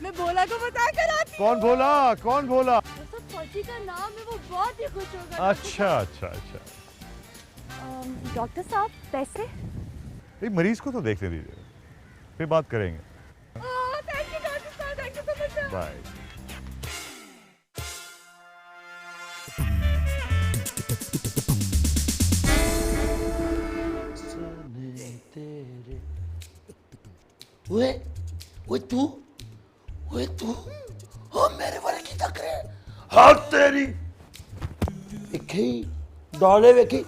मैं भोला को बता कर आती। कौन भोला? कौन भोला? सब फौजी का नाम है, वो बहुत ही खुश होगा। अच्छा अच्छा अच्छा। डॉक्टर साहब पैसे? ये मरीज को तो देखने दीजिए, फिर बात करेंगे। थैंक यू डॉक्टर साहब, thank you so much. Bye. तेरे ओए ओए तू हाँ मेरे वाले की तक रहे हाँ तेरी देखी डॉले वेखी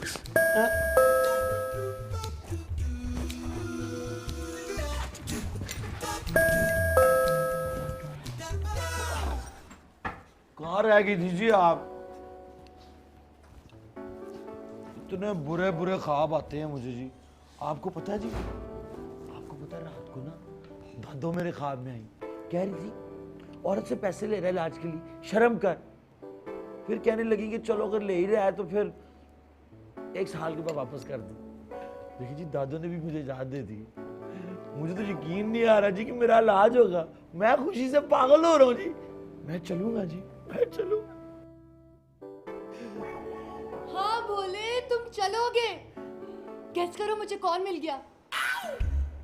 कहाँ रह गई थी जी आप? इतने बुरे बुरे ख्वाब आते हैं मुझे जी। आपको पता है जी, आपको पता है रात को ना दादो मेरे ख्वाब में आई, कह रही थी औरत से पैसे ले रहा है इलाज के लिए, शर्म कर। फिर कहने लगी कि चलो अगर ले ही रहा है तो फिर 1 साल के बाद वापस कर दूं। देखिए जी दादो ने भी मुझे इजाजत दे दी। मुझे तो यकीन नहीं आ रहा जी कि मेरा इलाज होगा। मैं खुशी से पागल हो रहा हूँ जी। मैं चलूंगा जी, मैं चलूंगा। हाँ भोले तुम चलोगे? गेस करो मुझे कौन मिल गया?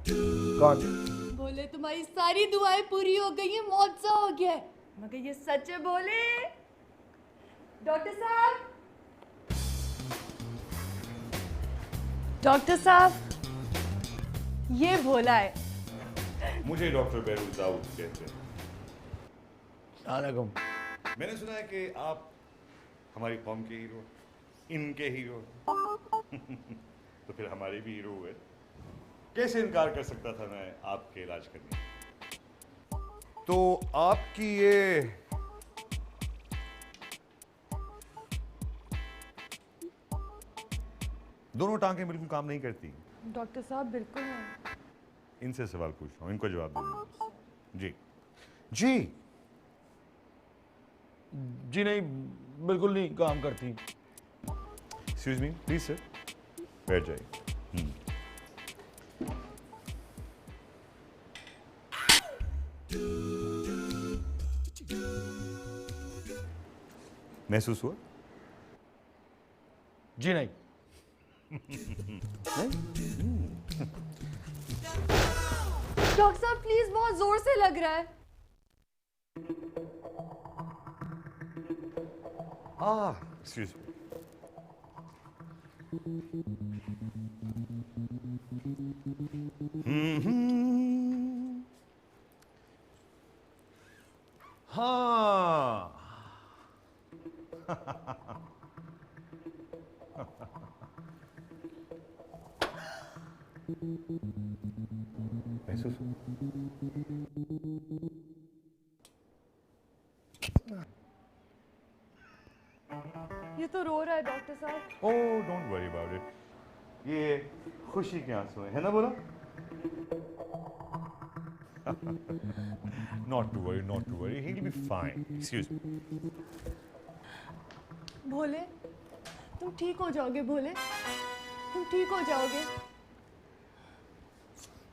कौन? भोले तुम्हारी सारी दुआएं पूरी हो गई है, मुआवजा हो गया है। मगर ये सच है भोले। डॉक्टर साहब, डॉक्टर साहब ये भोला है। मुझे डॉक्टर बेरूज दाऊद कहते हैं। अलैकुम। मैंने सुना है कि आप हमारी कौम के हीरो, इनके हीरो। तो फिर हमारे भी हीरो हुए। कैसे इनकार कर सकता था मैं आपके इलाज करने? तो आपकी ये दोनों टांगें बिल्कुल काम नहीं करती। डॉक्टर साहब बिल्कुल नहीं। इनसे सवाल पूछ रहा हूँ, इनको जवाब दीजिए। जी जी जी नहीं, बिल्कुल नहीं काम करती। एक्सक्यूज मी प्लीज सर, बैठ जाइए। महसूस हुआ? जी नहीं। डॉक्टर साहब प्लीज, बहुत जोर से लग रहा है। Excuse me. हाँ महसूस हुआ? ये तो रो रहा है डॉक्टर साहब। Oh don't worry about it, ये खुशी के आंसू हैं, है ना बोला? Not to worry, he'll be fine. Excuse me. भोले तुम ठीक हो जाओगे, भोले तुम ठीक हो जाओगे।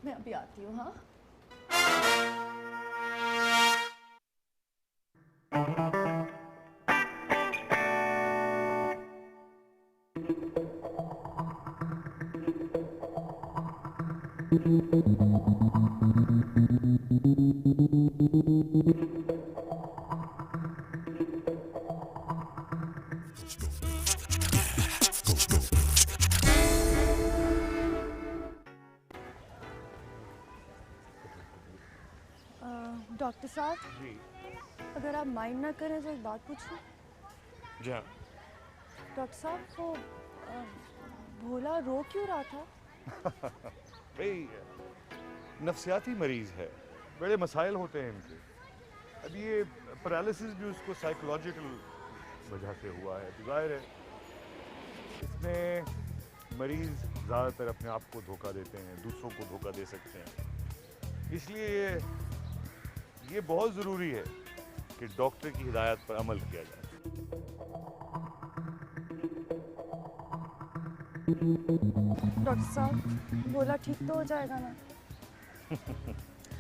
मैं अभी आती हूँ। हाँ डॉक्टर साहब जी अगर आप माइंड ना करें तो एक बात पूछूं। जी हाँ। डॉक्टर साहब वो भोला रो क्यों रहा था? भाई नफ्सियाती मरीज है, बड़े मसाइल होते हैं इनके। अब ये पैरालिसिस भी उसको साइकोलॉजिकल वजह से हुआ है, तो जाहिर है इसमें मरीज ज़्यादातर अपने आप को धोखा देते हैं, दूसरों को धोखा दे सकते हैं। इसलिए ये बहुत ज़रूरी है कि डॉक्टर की हिदायत पर अमल किया जाए। डॉक्टर साहब भोला ठीक तो हो जाएगा ना?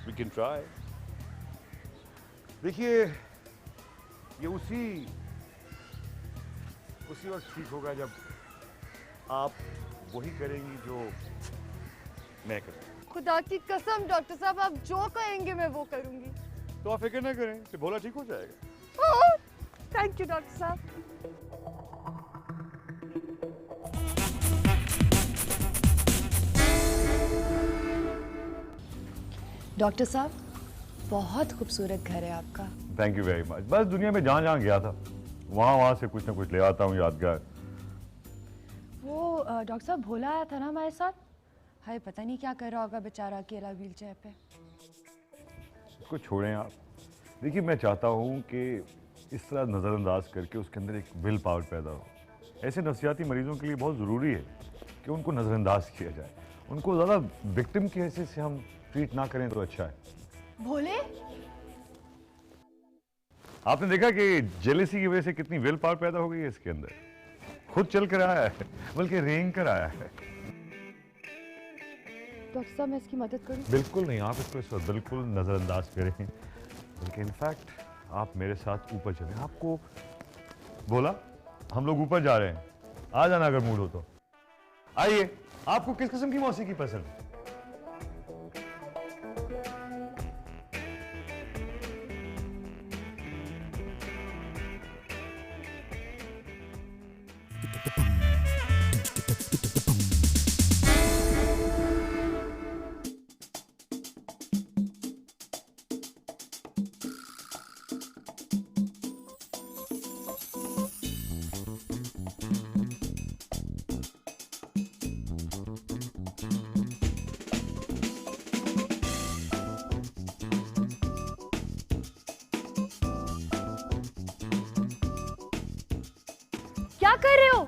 We can try. देखिए ये उसी वक्त ठीक होगा जब आप वही करेंगी जो मैं करूँ। खुदा की कसम डॉक्टर साहब आप जो कहेंगे मैं वो करूंगी। तो आप फिक्र ना करें कि भोला ठीक हो जाएगा। थैंक यू डॉक्टर साहब। डॉक्टर साहब बहुत खूबसूरत घर है आपका। Thank you very much. बस दुनिया में जहाँ जहाँ गया था वहाँ से कुछ ना कुछ ले आता हूँ यादगार। वो डॉक्टर साहब भोला आया था ना हमारे साथ। हाय पता नहीं क्या कर रहा होगा बेचारा अकेला व्हील चेयर पे। इसको छोड़ें आप। देखिए मैं चाहता हूँ कि इस तरह नज़रअंदाज करके उसके अंदर एक विल पावर पैदा हो। ऐसे नफ्सियाती मरीजों के लिए बहुत ज़रूरी है कि उनको नज़रअंदाज किया जाए, उनको ज़्यादा विक्टिम की हैसियत से हम ट्रीट ना करें तो अच्छा है। भोले आपने देखा कि जेलेसी की वजह से कितनी विल पावर पैदा हो गई है इसके अंदर। खुद चल कर आया है, बल्कि रेंग कर आया है। डॉक्टर साहब मैं इसकी मदद करूं? बिल्कुल नहीं, आप इसको इस वक्त बिल्कुल नज़रअंदाज करें, बल्कि इनफैक्ट आप मेरे साथ ऊपर चलें। आपको बोला हम लोग ऊपर जा रहे हैं, आ जाना अगर मूड हो तो। आइए, आपको किस किस्म की मौसीकी पसंद है? क्या कर रहे हो?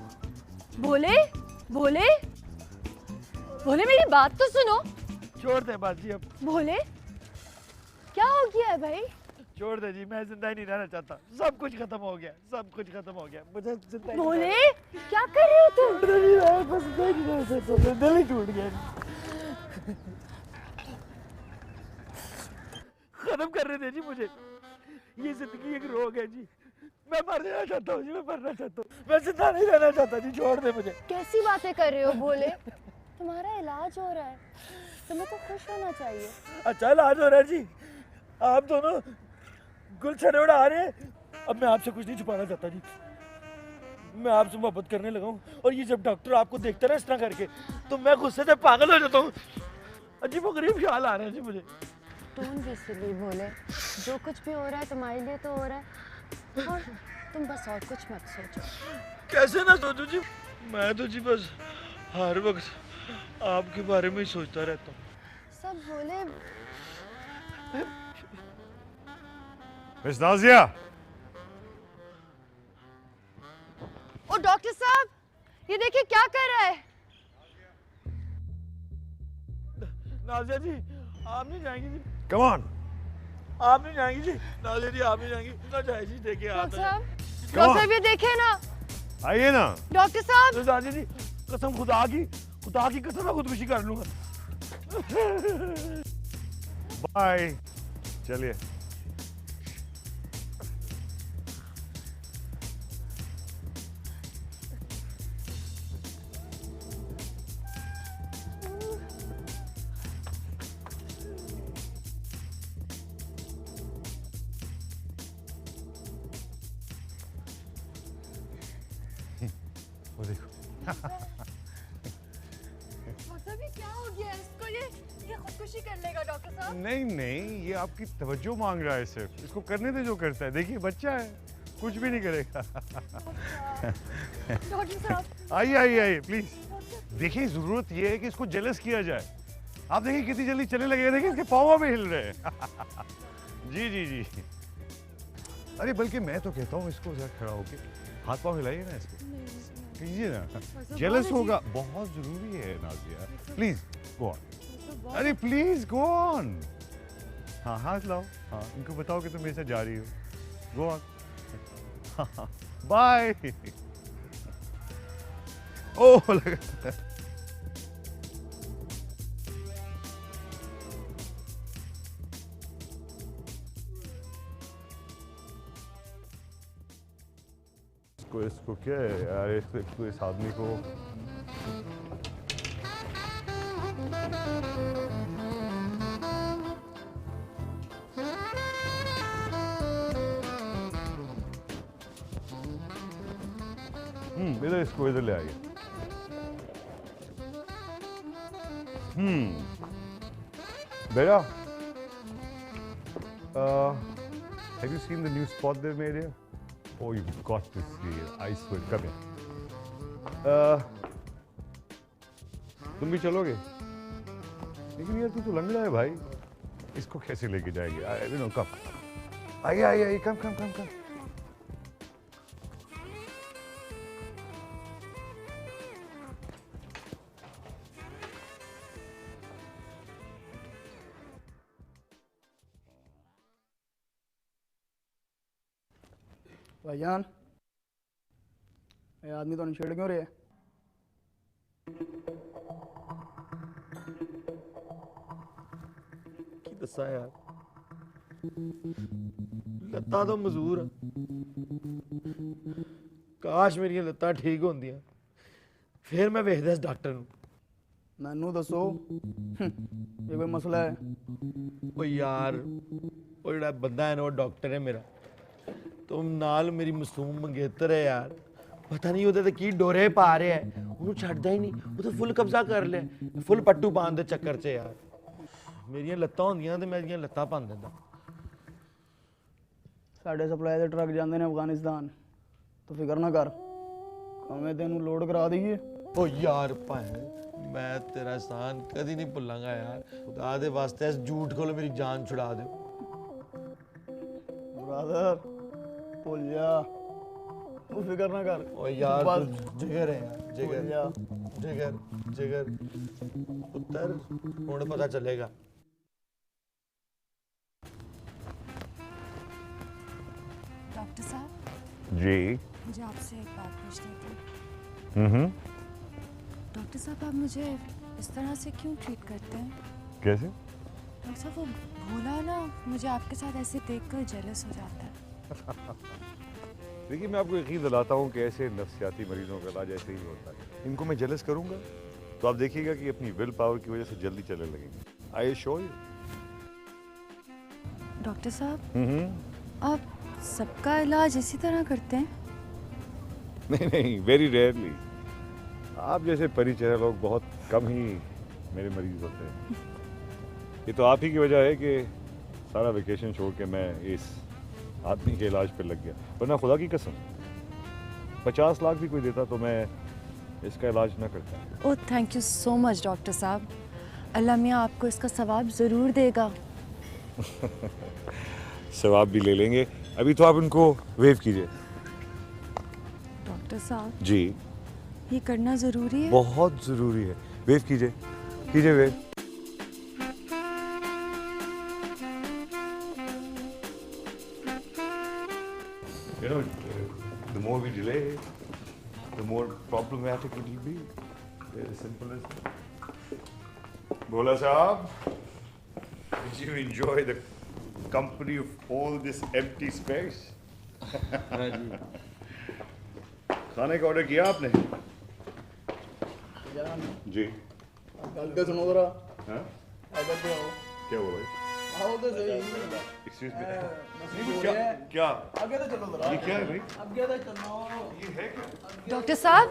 भोले भोले भोले मेरी बात तो सुनो। छोड़ दे बाजी अब, भोले क्या हो गया है भाई? छोड़ दे जी, मैं जिंदा ही नहीं रहना चाहता। सब कुछ खत्म हो गया, सब कुछ खत्म हो गया। मुझे जिंदा ही नहीं भोले क्या कर रहे हो तुम? रहना- बस जिंदा ही नहीं रह सकता, दिल ही टूट गया। खत्म कर रहे थे जी मुझे। ये जिंदगी एक रोग है जी। मैं मर जाना चाहता हूँ जी, मैं मरना चाहता हूँ। मैं जिंदा नहीं रहना चाहता जी, छोड़ दे मुझे। कैसी बातें कर रहे हो भोले? तुम्हारा इलाज हो रहा है, तुम्हें तो खुश होना चाहिए। अच्छा इलाज हो रहा है जी। आप दोनों गुलछड़े उड़ा रहे हैं। अब मैं आपसे कुछ नहीं छुपाना चाहता जी, मैं आपसे मोहब्बत करने लगा हूँ। और ये जब डॉक्टर आपको देखता है ना इस तरह करके, तो मैं गुस्से से पागल हो जाता हूँ। अजीबोगरीब ख्याल आ रहे हैं जी मुझे। डोंट बी सिली भोले, जो कुछ भी हो रहा है तुम्हारे लिए तो हो रहा है, और तुम बस और कुछ मत सोचो। कैसे ना सोचूं जी, मैं तो जी बस हर वक्त आपके बारे में ही सोचता रहता हूँ। सब भोले मिस नाज़िया, ओ डॉक्टर साहब ये देखिए क्या कर रहा है। नाज़िया जी आप नहीं जाएंगी जी? Come on. आप नहीं जाएंगी जी? नाज़िया जी आप नहीं जाएंगी? ना जाए जी, देखिए आप डॉक्टर साहब ये देखे ना। आइए ना। डॉक्टर साहब नाज़िया जी कसम खुदा की कसम, मैं खुदकुशी कर लूंगा। बाय। चलिए। वो देखो। डॉक्टर साहब ये क्या हो गया इसको? ये ये खुदकुशी कर लेगा डॉक्टर साहब। नहीं नहीं, ये आपकी तवज्जो मांग रहा है सिर्फ, इसको करने दे जो करता है। देखिए बच्चा है, कुछ भी नहीं करेगा। डॉक्टर साहब आइए आइए आइए प्लीज। देखिए जरूरत ये है कि इसको जेलस किया जाए। आप देखिए कितनी जल्दी चलने लगे, देखिए इसके पाँव भी हिल रहे हैं। जी जी जी। अरे बल्कि मैं तो कहता हूँ इसको जरा खड़ा होके हाथ पाँव हिलाइए ना इसको, कीजिए ना, जेलस होगा। बहुत जरूरी है नाजिया, प्लीज गो ऑन। अरे प्लीज गो ऑन। हाँ हाथ लाओ, हाँ इनको बताओ कि तुम मेरे साथ जा रही हो। Go on. बाय। ओह लगा। इसको क्या है यार, इसको इस आदमी को इधर, इसको इधर ले आइए। बेटा, have you seen the new spot they've made here? Oh, you've got to see it. I swear. Come here. तुम भी चलोगे? लेकिन यार तू तो लंगड़ा है भाई, इसको कैसे लेके जाएंगे? I don't know. Come. आइए आइए आइए, come come come come. भाईजान, ये आदमी तो छेड़ क्यों रहे है? की दसा यार, लत्तां तो मजबूर आ। काश मेरियां लत्तां ठीक होंदियां, फिर मैं वेखदा इस डॉक्टर नूं। मैनू दसो, ये कोई मसला है? ओ यार, ओ जेड़ा बंदा है ना, वो डॉक्टर है मेरा। तुम नाल मेरी मासूम मंगेतर है यार, पता नहीं ਉਹਦੇ ਤੇ ਕੀ ਡੋਰੇ ਪਾ ਰਿਹਾ ਹੈ, ਉਹਨੂੰ ਛੱਡਦਾ ਹੀ ਨਹੀਂ। ਉਹ ਤਾਂ ਫੁੱਲ ਕਬਜ਼ਾ ਕਰ ਲਿਆ, ਫੁੱਲ ਪੱਟੂ ਪਾਉਣ ਦੇ ਚੱਕਰ 'ਚ ਯਾਰ। ਮੇਰੀਆਂ ਲੱਤਾਂ ਹੁੰਦੀਆਂ ਤੇ ਮੈਂ ਇਹਦੀਆਂ ਲੱਤਾਂ ਭੰਨ ਦਿੰਦਾ। ਸਾਡੇ ਸਪਲਾਈ ਦੇ ਟਰੱਕ ਜਾਂਦੇ ਨੇ ਅਫਗਾਨਿਸਤਾਨ, ਤੂੰ ਫਿਕਰ ਨਾ ਕਰ, ਭਾਵੇਂ ਤੈਨੂੰ ਲੋਡ ਕਰਾ ਦਈਏ। ਓ ਯਾਰ ਭਾਵੇਂ, ਮੈਂ ਤੇਰਾ ਇਹਸਾਨ ਕਦੀ ਨਹੀਂ ਭੁੱਲਾਂਗਾ ਯਾਰ। ਖੁਦਾ ਦੇ ਵਾਸਤੇ ਇਸ ਝੂਠ ਕੋਲੋਂ ਮੇਰੀ ਜਾਨ ਛੁਡਾ ਦਿਓ। ਬ੍ਰਦਰ ਭੁੱਲ ਜਾ, ਤੂੰ ਫਿਕਰ ਨਾ ਕਰ। ਓ ਯਾਰ ਬਸ ਜਿਗਰ ਹੈ ਯਾਰ, ਜਿਗਰ ਭੁੱਲ ਜਾ। ਜਿਗਰ ਜਿਗਰ ਪੁੱਤਰ, ਹੁਣ ਪਤਾ ਚੱਲੇਗਾ। डॉक्टर साहब, जी। मुझे आपसे एक बात पूछनी थी। डॉक्टर साहब, आप मुझे इस तरह से क्यों ट्रीट करते हैं? कैसे? डॉक्टर साहब, वो भोला ना मुझे आपके साथ ऐसे देखकर जेलस हो जाता है। देखिए मैं आपको यकीन दिलाता हूँ कि ऐसे नफ्सियाती मरीजों का इलाज ऐसे ही होता है। इनको मैं जेलस करूँगा तो आप देखिएगा कि अपनी विल पावर की वजह से जल्दी चलने लगेंगे। I assure you. डॉक्टर साहब, आप सबका इलाज इसी तरह करते हैं? नहीं नहीं, वेरी रेयरली। आप जैसे परिचय लोग बहुत कम ही मेरे मरीज होते हैं। ये तो आप ही की वजह है कि सारा वेकेशन छोड़ के मैं इस आदमी के इलाज पे लग गया, वरना खुदा की कसम 50 लाख भी कोई देता तो मैं इसका इलाज ना करता। Oh, thank you so much doctor साहब। अल्लाह मियाँ आपको इसका सवाब ज़रूर देगा। सवाब भी ले लेंगे। अभी तो आप उनको वेव कीजिए। डॉक्टर साहब, जी, ये करना ज़रूरी है? बहुत ज़रूरी है। वेव कीजिए, कीजिए wave. You know, the more we delay, the more problematic it will be. Very simple as. Bola Sahab, did you enjoy the company of all this empty space? खाने का ऑर्डर किया आपने? जी। गल तो सुनो जरा। हाँ? इधर तो आओ। क्या हुआ भाई? आओ तो सही। Excuse me. मसीह क्या बोल रहे हैं। क्या? आगे तो चलो जरा। ये क्या है भाई? आगे तो चलो। ये है क्या? डॉक्टर साहब,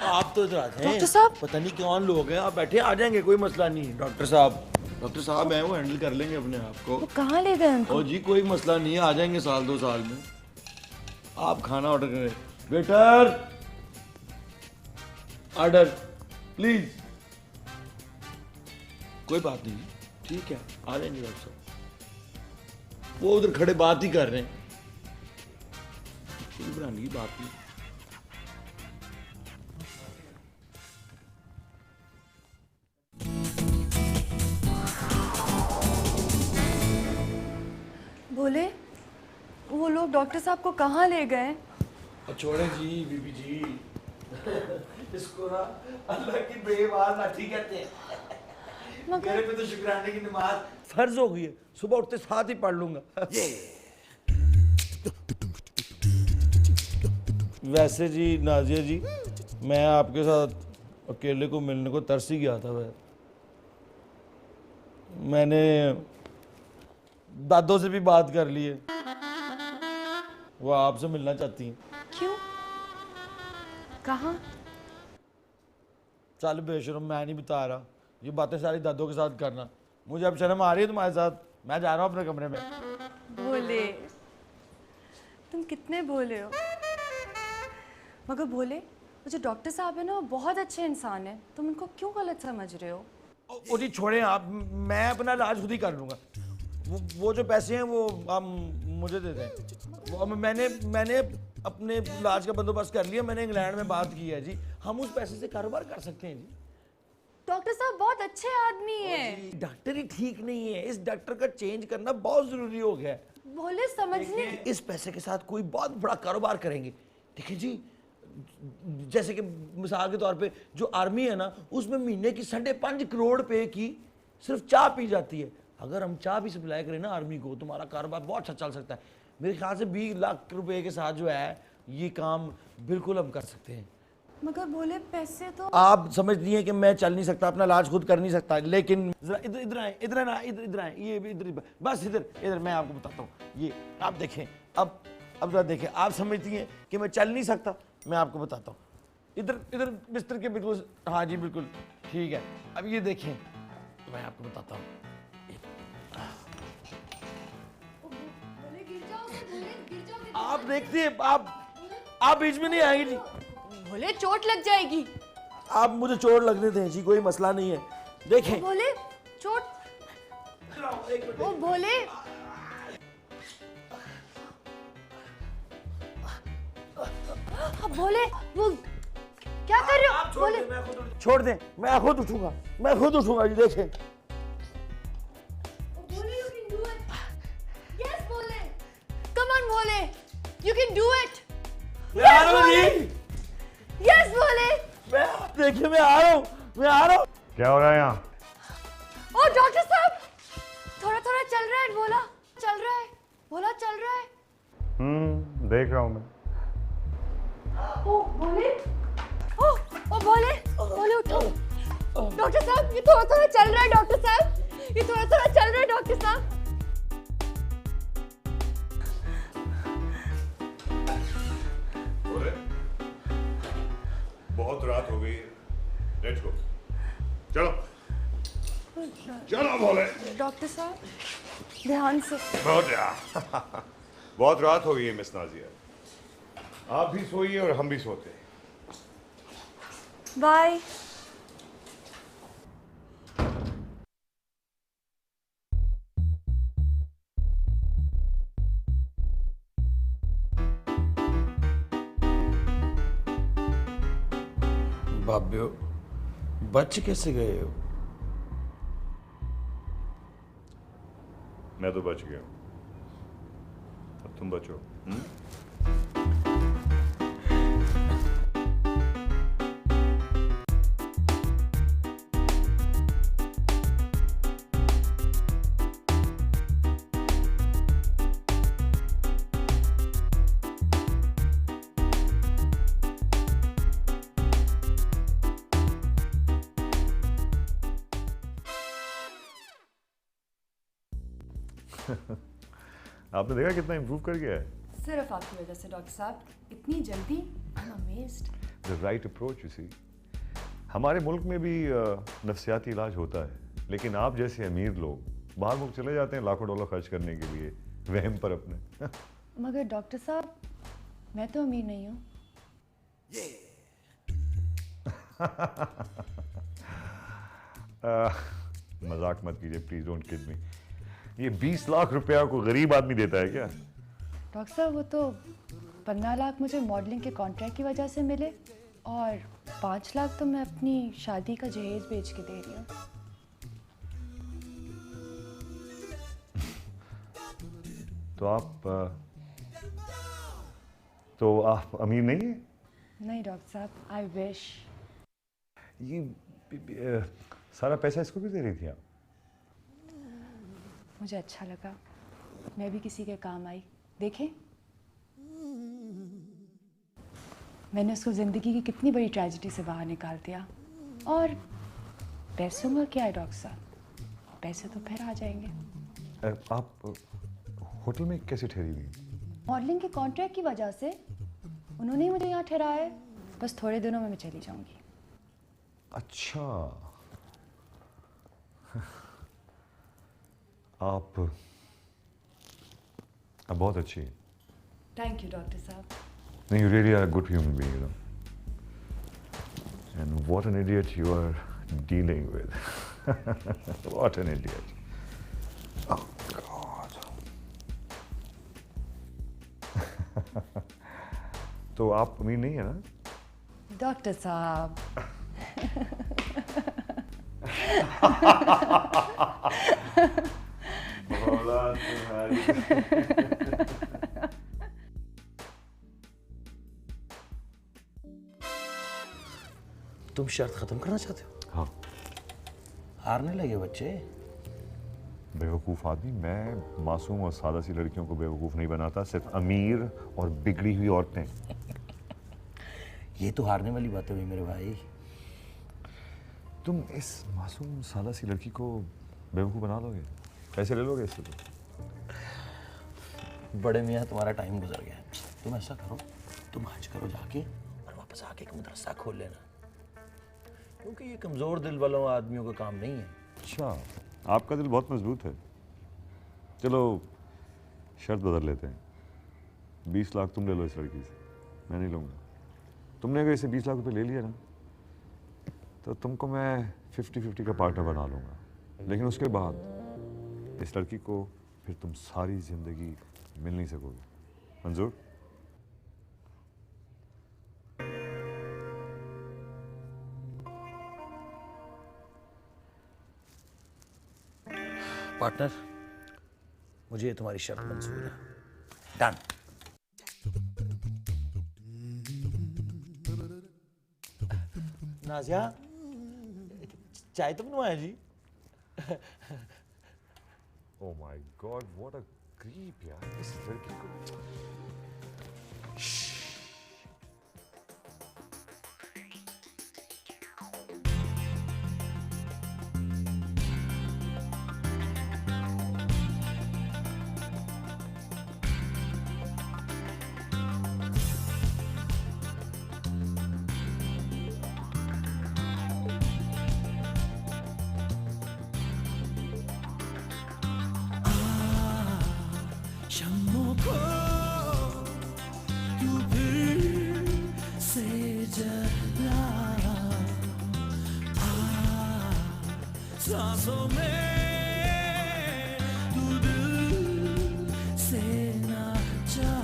आप तो इधर आते हैं डॉक्टर साहब। पता नहीं कौन लोग हैं आप बैठे आ जाएंगे कोई मसला नहीं डॉक्टर साहब हैं वो हैंडल कर लेंगे अपने आप को कहाँ ले गए उनको? ओ जी कोई मसला नहीं है आ जाएंगे साल 2 साल में आप खाना ऑर्डर करें वेटर ऑर्डर प्लीज कोई बात नहीं ठीक है आ जाएंगे डॉक्टर साहब वो उधर खड़े बात ही कर रहे हैं कोई बनाने की बात नहीं बोले वो लोग डॉक्टर साहब को कहाँ ले गए? छोड़े जी बीबी जी इसको ना अल्लाह की बेवार लाठी कहते हैं मेरे पे तो शुक्राने की नमाज फर्ज हो गई है सुबह उठते साथ ही पढ़ लूंगा वैसे जी नाजिया जी मैं आपके साथ अकेले को मिलने को तरस ही गया था वह मैंने दादों से भी बात कर ली है वो आपसे मिलना चाहती हैं क्यों? कहाँ? चल बेशरम मैं नहीं बता रहा ये बातें सारी दादों के साथ करना मुझे अब शर्म आ रही है तुम्हारे साथ मैं जा रहा हूँ अपने कमरे में भोले तुम कितने भोले हो। मगर भोले वो जो डॉक्टर साहब है ना वो बहुत अच्छे इंसान है, तुम उनको क्यों गलत समझ रहे हो? ओ जी छोड़े आप मैं अपना इलाज खुद ही कर लूँगा वो जो पैसे हैं वो आप मुझे दे दें वो मैंने अपने इलाज का बंदोबस्त कर लिया मैंने इंग्लैंड में बात की है जी हम उस पैसे से कारोबार कर सकते हैं जी डॉक्टर साहब बहुत अच्छे आदमी हैं। डॉक्टर ही ठीक नहीं है इस डॉक्टर का चेंज करना बहुत जरूरी हो गया है भोले समझने इस पैसे के साथ कोई बहुत बड़ा कारोबार करेंगे देखिए जी जैसे कि मिसाल के तौर पे जो आर्मी है ना उसमें महीने की 5.5 करोड़ रुपए की सिर्फ चाय पी जाती है अगर हम चाय भी सप्लाई करें ना आर्मी को तुम्हारा कारोबार बहुत अच्छा चल सकता है मेरे ख्याल से 20 लाख रुपए के साथ जो है ये काम बिल्कुल हम कर सकते हैं मगर भोले पैसे तो आप समझ लिए कि मैं चल नहीं सकता अपना इलाज खुद कर नहीं सकता लेकिन जरा इधर आए इधर आए ये इधर बस इधर मैं आपको बताता हूँ ये आप देखें अब जरा देखें आप समझती हैं कि मैं चल नहीं सकता मैं आपको बताता हूँ इधर बिस्तर के बिल्कुल हाँ जी बिल्कुल ठीक है अब ये देखें मैं आपको बताता हूँ आप देखते हैं आप बीच में नहीं आएंगे जी भोले चोट लग जाएगी। आप मुझे चोट लगने दें जी कोई मसला नहीं है देखें भोले चोट ओ भोले भोले वो क्या कर रहे हो? भोले छोड़ दें मैं खुद उठूंगा जी देखें भोले you can do it. Yes Bhole come on Bhole you can do it. मैं आ रहा हूँ जी Yes भोले देखिए मैं आ रहा हूँ क्या हो रहा है यहाँ? ओ डॉक्टर साहब थोड़ा थोड़ा चल रहा है भोला चल रहा है देख रहा हूँ मैं ओ भोले ओ भोले उठो डॉक्टर साहब ये थोड़ा थोड़ा चल रहा है डॉक्टर साहब ये थोड़ा थोड़ा चल रहा है डॉक्टर साहब बहुत रात हो गई है लेट्स गो चलो बोले डॉक्टर साहब ध्यान से बहुत रात हो गई है मिस नाजिया आप भी सोइए और हम भी सोते हैं बाय बाब्यो बच कैसे गए हो मैं तो बच गया हूँ अब तुम बचो आपने देखा कितना इम्प्रूव कर गया है सिर्फ आपकी वजह से डॉक्टर साहब इतनी जल्दी I am amazed the right approach. You see, हमारे मुल्क में भी नफ्सियाती इलाज होता है, लेकिन आप जैसे अमीर लोग बाहर मुल्क चले जाते हैं लाखों डॉलर खर्च करने के लिए वहम पर अपने। मगर डॉक्टर साहब, मैं तो अमीर नहीं हूँ। मजाक मत कीजिए प्लीज, डोंट किड मी। ये 20 लाख रुपया को गरीब आदमी देता है क्या? डॉक्टर साहब, वो तो 15 लाख मुझे मॉडलिंग के कॉन्ट्रैक्ट की वजह से मिले और 5 लाख तो मैं अपनी शादी का जहेज बेच के दे रही हूँ। तो आप अमीर नहीं है? नहीं डॉक्टर साहब, आई विश। ये सारा पैसा इसको भी दे रही थी आप? मुझे अच्छा लगा, मैं भी किसी के काम आई। देखें, मैंने उसको ज़िंदगी की कितनी बड़ी ट्रेजेडी से बाहर निकाल दिया। और पैसों का क्या है डॉक्टर साहब, पैसे तो फिर आ जाएंगे। आप होटल में कैसे ठहरी हुई? मॉडलिंग के कॉन्ट्रैक्ट की वजह से उन्होंने ही मुझे यहाँ ठहराया है। बस थोड़े दिनों में मैं चली जाऊंगी। अच्छा, आप बहुत अच्छी हैं। थैंक यू डॉक्टर साहब। नहीं, you really are a good human being, you know. And what an idiot you are dealing with. What an idiot. Oh God. तो आप अमीर नहीं है ना? डॉक्टर साहब, औलाद तुम्हारी। तुम शर्त खत्म करना चाहते हो? हाँ। हारने लगे बच्चे। बेवकूफ़ आदमी, मैं मासूम और सादा सी लड़कियों को बेवकूफ़ नहीं बनाता, सिर्फ अमीर और बिगड़ी हुई औरतें। ये तो हारने वाली बातें हुई मेरे भाई। तुम इस मासूम सादा सी लड़की को बेवकूफ़ बना लोगे? पैसे ले लोगे इससे? तो बड़े मियाँ, तुम्हारा टाइम गुजर गया है। तुम ऐसा करो, तुम हज करो जाके और वापस आके एक मदरसा खोल लेना, क्योंकि ये कमज़ोर दिल वालों आदमियों का काम नहीं है। अच्छा, आपका दिल बहुत मजबूत है। चलो शर्त बदल लेते हैं, 20 लाख तुम ले लो इस लड़की से, मैं नहीं लूँगा। तुमने अगर इसे 20 लाख रुपए ले लिया ना, तो तुमको मैं 50-50 का पार्टनर बना लूँगा, लेकिन उसके बाद इस लड़की को फिर तुम सारी ज़िंदगी मिल नहीं सकोगे। मंजूर? पार्टनर, मुझे तुम्हारी शर्त मंजूर है। डन। नाजिया, चाय तो बनवाया जी। Oh my god, what a creep यार, इस लड़की को। शम्मों को तू फिर से जला, सांसों में तू दिल से ना जा।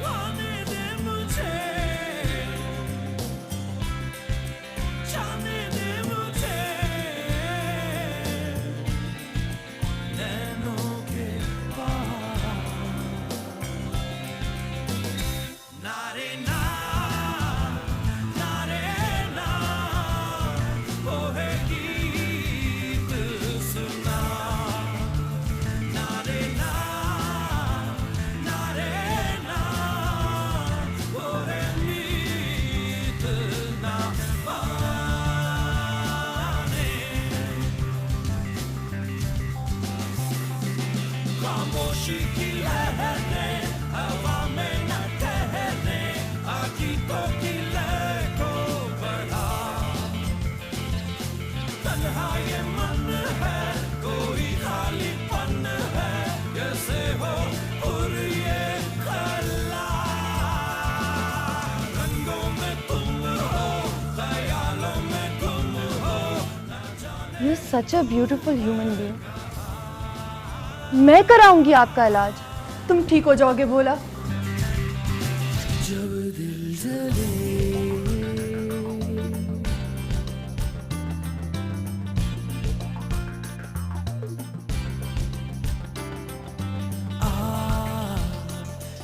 आने दे मुझे, जाने दे मुझे नैनों के पार। नारे ना की लहरें हवा में न ठहरे गीतों की लय को बढ़ा तन्हा ये मन है कोई खालीपन है कैसे हो और ये खला रंगों में तुम हो ख्यालों में गुम हो You're such a beautiful human being. मैं कराऊंगी आपका इलाज, तुम ठीक हो जाओगे भोला। जब दिल जले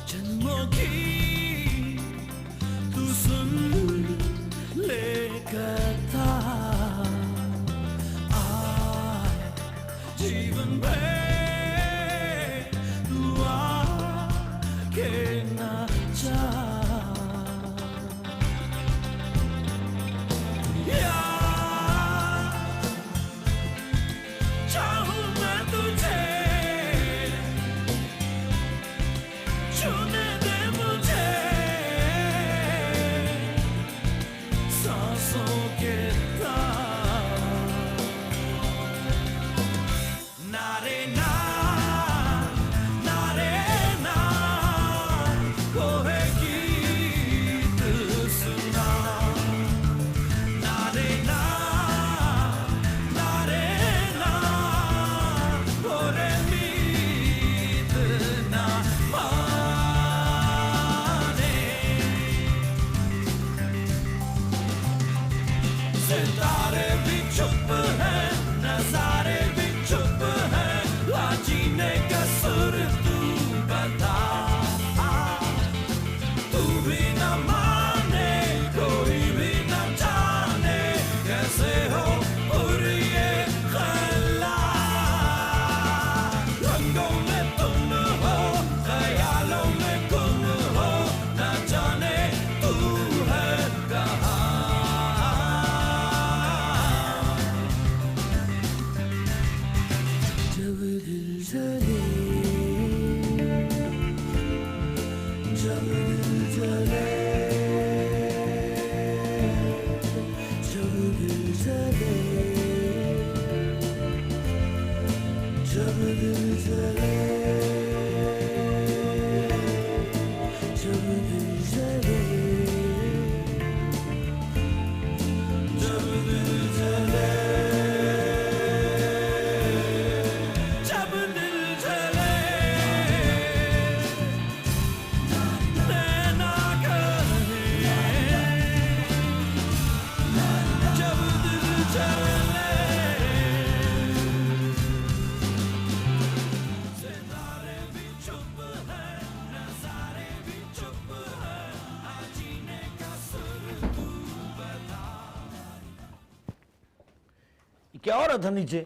जन्मों की तू सुन ले कथा जीवन भर तू आके ना जा चाहूं मैं तुझे छूने दे मुझे सांसों के तार नारे ना नारे ना कोई गीत सुना नारे ना नारे ना कोई मीत ना माने सितारे भी चुप हैं नजारे भी चुप हैं जीने का सुर तू बता तू भी न माने कोई भी न जाने कैसे हो और ये खला रंगों में तुम हो ख्यालों में गुम हो न जाने तू है कहाँ जब दिल जले जब दिल जले जब दिल जले जब दिल जले जब दिल जले जब दिल जले जब दिल जले नैना करे जब दिल जले सितारे भी चुप हैं नजारे भी चुप हैं जीने का सुर तू बता क्या हो रहा था नीचे?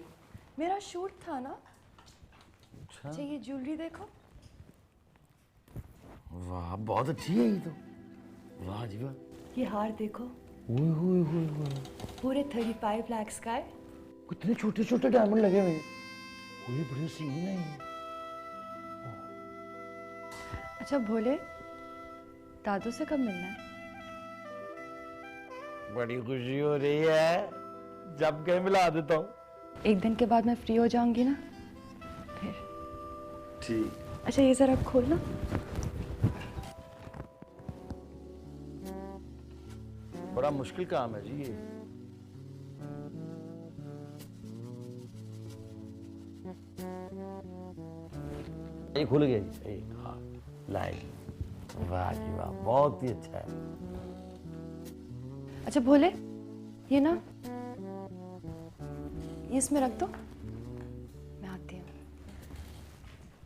मेरा शूट था ना। अच्छा ये ज्वेलरी देखो। वाह बहुत अच्छी है ये तो। वाह जी वाह। ये हार देखो, ओए होए होए होए। पूरे 35 लाख का है। कितने छोटे छोटे डायमंड लगे हुए हैं। कोई बड़ी सीन है ये। अच्छा भोले, दादू से कब मिलना है? बड़ी खुशी हो रही है, जब कहीं मिला देता हूँ। एक दिन के बाद मैं फ्री हो जाऊंगी ना, फिर। ठीक। अच्छा ये जरा खोलना। बड़ा मुश्किल काम है जी ये। ये खुल गया जी। हाँ लाइट। वाह जी वाह बहुत ही अच्छा है। अच्छा भोले, ये ना ये इसमें रख दो, मैं आती हूँ।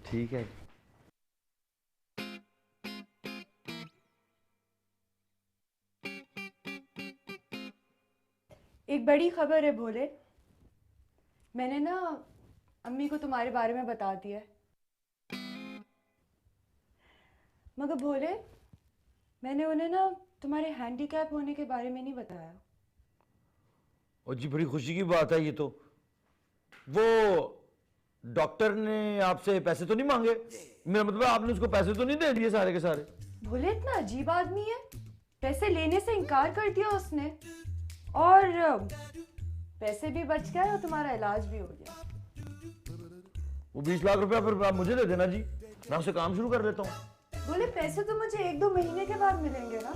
ठीक है। एक बड़ी खबर है भोले, मैंने ना अम्मी को तुम्हारे बारे में बता दिया है। मगर भोले, मैंने उन्हें ना तुम्हारे हैंडीकैप होने के बारे में नहीं बताया। और जी बड़ी खुशी की बात है ये तो। वो डॉक्टर ने आपसे पैसे तो नहीं मांगे? मेरा मतलब आपने उसको पैसे तो नहीं दे दिए सारे के सारे? भोले इतना अजीब आदमी है, पैसे लेने से इनकार कर दिया उसने, और पैसे भी बच गए और तुम्हारा इलाज भी हो गया। वो 20 लाख रुपया फिर आप मुझे दे देना जी, मैं उससे काम शुरू कर लेता हूँ। बोले पैसे तो मुझे 1-2 महीने के बाद मिलेंगे ना।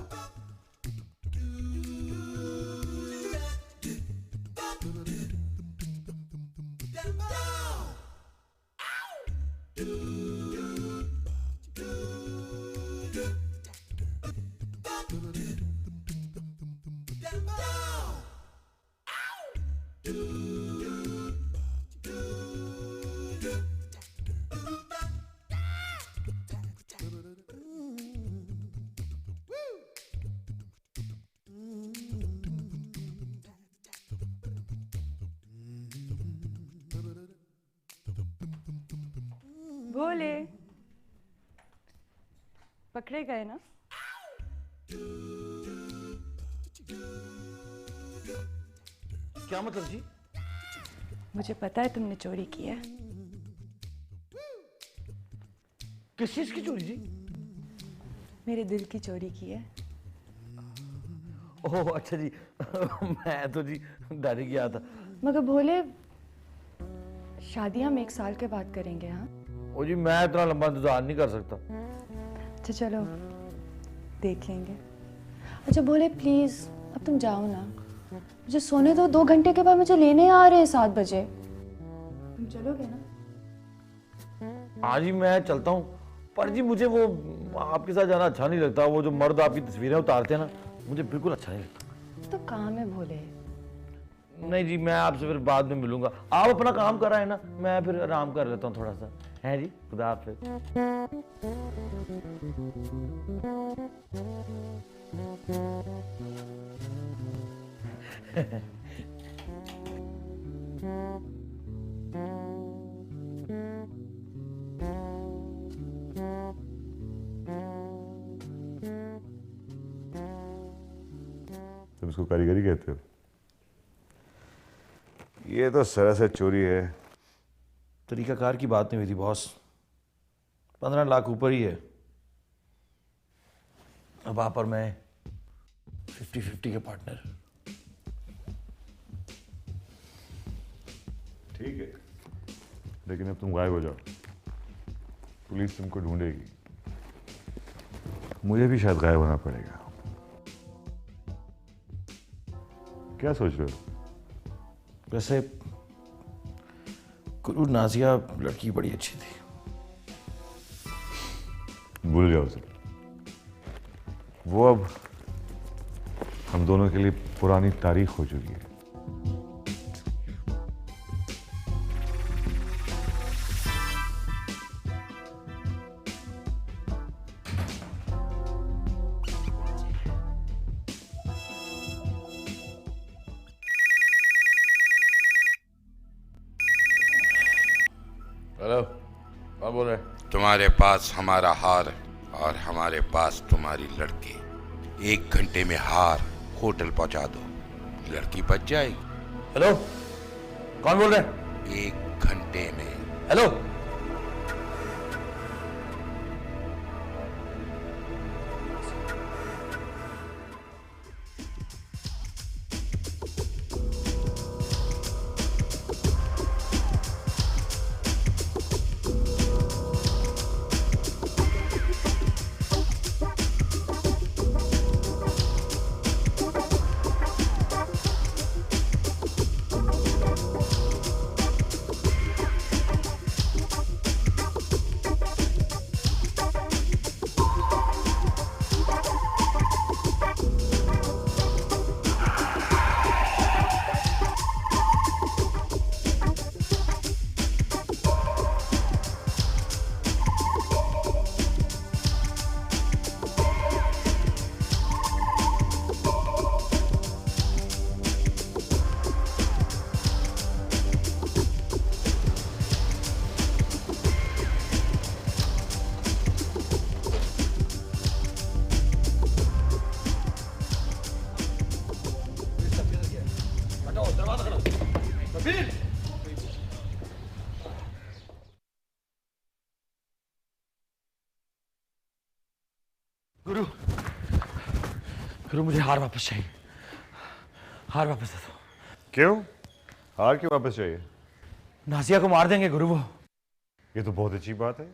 भोले पकड़े गए ना? क्या मतलब जी? मुझे पता है तुमने चोरी की है। किस चीज की चोरी जी? मेरे दिल की चोरी की है। ओह अच्छा जी मैं तो जी डर गया था। मगर भोले शादी हम 1 साल के बाद करेंगे। हाँ ओ जी मैं इतना लंबा इंतजार नहीं कर सकता। अच्छा चलो देख लेंगे। अच्छा भोले प्लीज अब तुम जाओ ना, मुझे सोने दो। 2 घंटे के बाद मुझे लेने आ रहे हैं 7 बजे। तुम चलोगे ना? हाँ जी मैं चलता हूँ, पर जी मुझे वो आपके साथ जाना अच्छा नहीं लगता। वो जो मर्द आपकी तस्वीरें उतारते हैं ना, मुझे बिल्कुल अच्छा नहीं लगता। तो काम है भोले। नहीं जी मैं आपसे फिर बाद में मिलूंगा। आप अपना काम कर रहे हैं ना, मैं फिर आराम कर लेता हूँ थोड़ा सा। है जी, खुदा हाफिज। तुम इसको कारीगरी कहते हो? ये तो सरासर चोरी है। तरीकाकार की बात नहीं हुई थी बॉस, 15 लाख ऊपर ही है। अब आप और मैं 50-50 के पार्टनर। ठीक है, लेकिन अब तुम गायब हो जाओ, पुलिस तुमको ढूंढेगी, मुझे भी शायद गायब होना पड़ेगा। क्या सोच रहे हो? वैसे गुरु नाजिया लड़की बड़ी अच्छी थी। भूल जाओ उसे, वो अब हम दोनों के लिए पुरानी तारीख हो चुकी है। हेलो, कौन बोल रहे? तुम्हारे पास हमारा हार और हमारे पास तुम्हारी लड़की। 1 घंटे में हार होटल पहुंचा दो, लड़की बच जाएगी। हेलो, कौन बोल रहे? 1 घंटे में। हेलो, गुरु मुझे हार वापस चाहिए, हार वापस दे दो। क्यों? हार क्यों वापस चाहिए? नाजिया को मार देंगे गुरु वो। ये तो बहुत अच्छी बात है।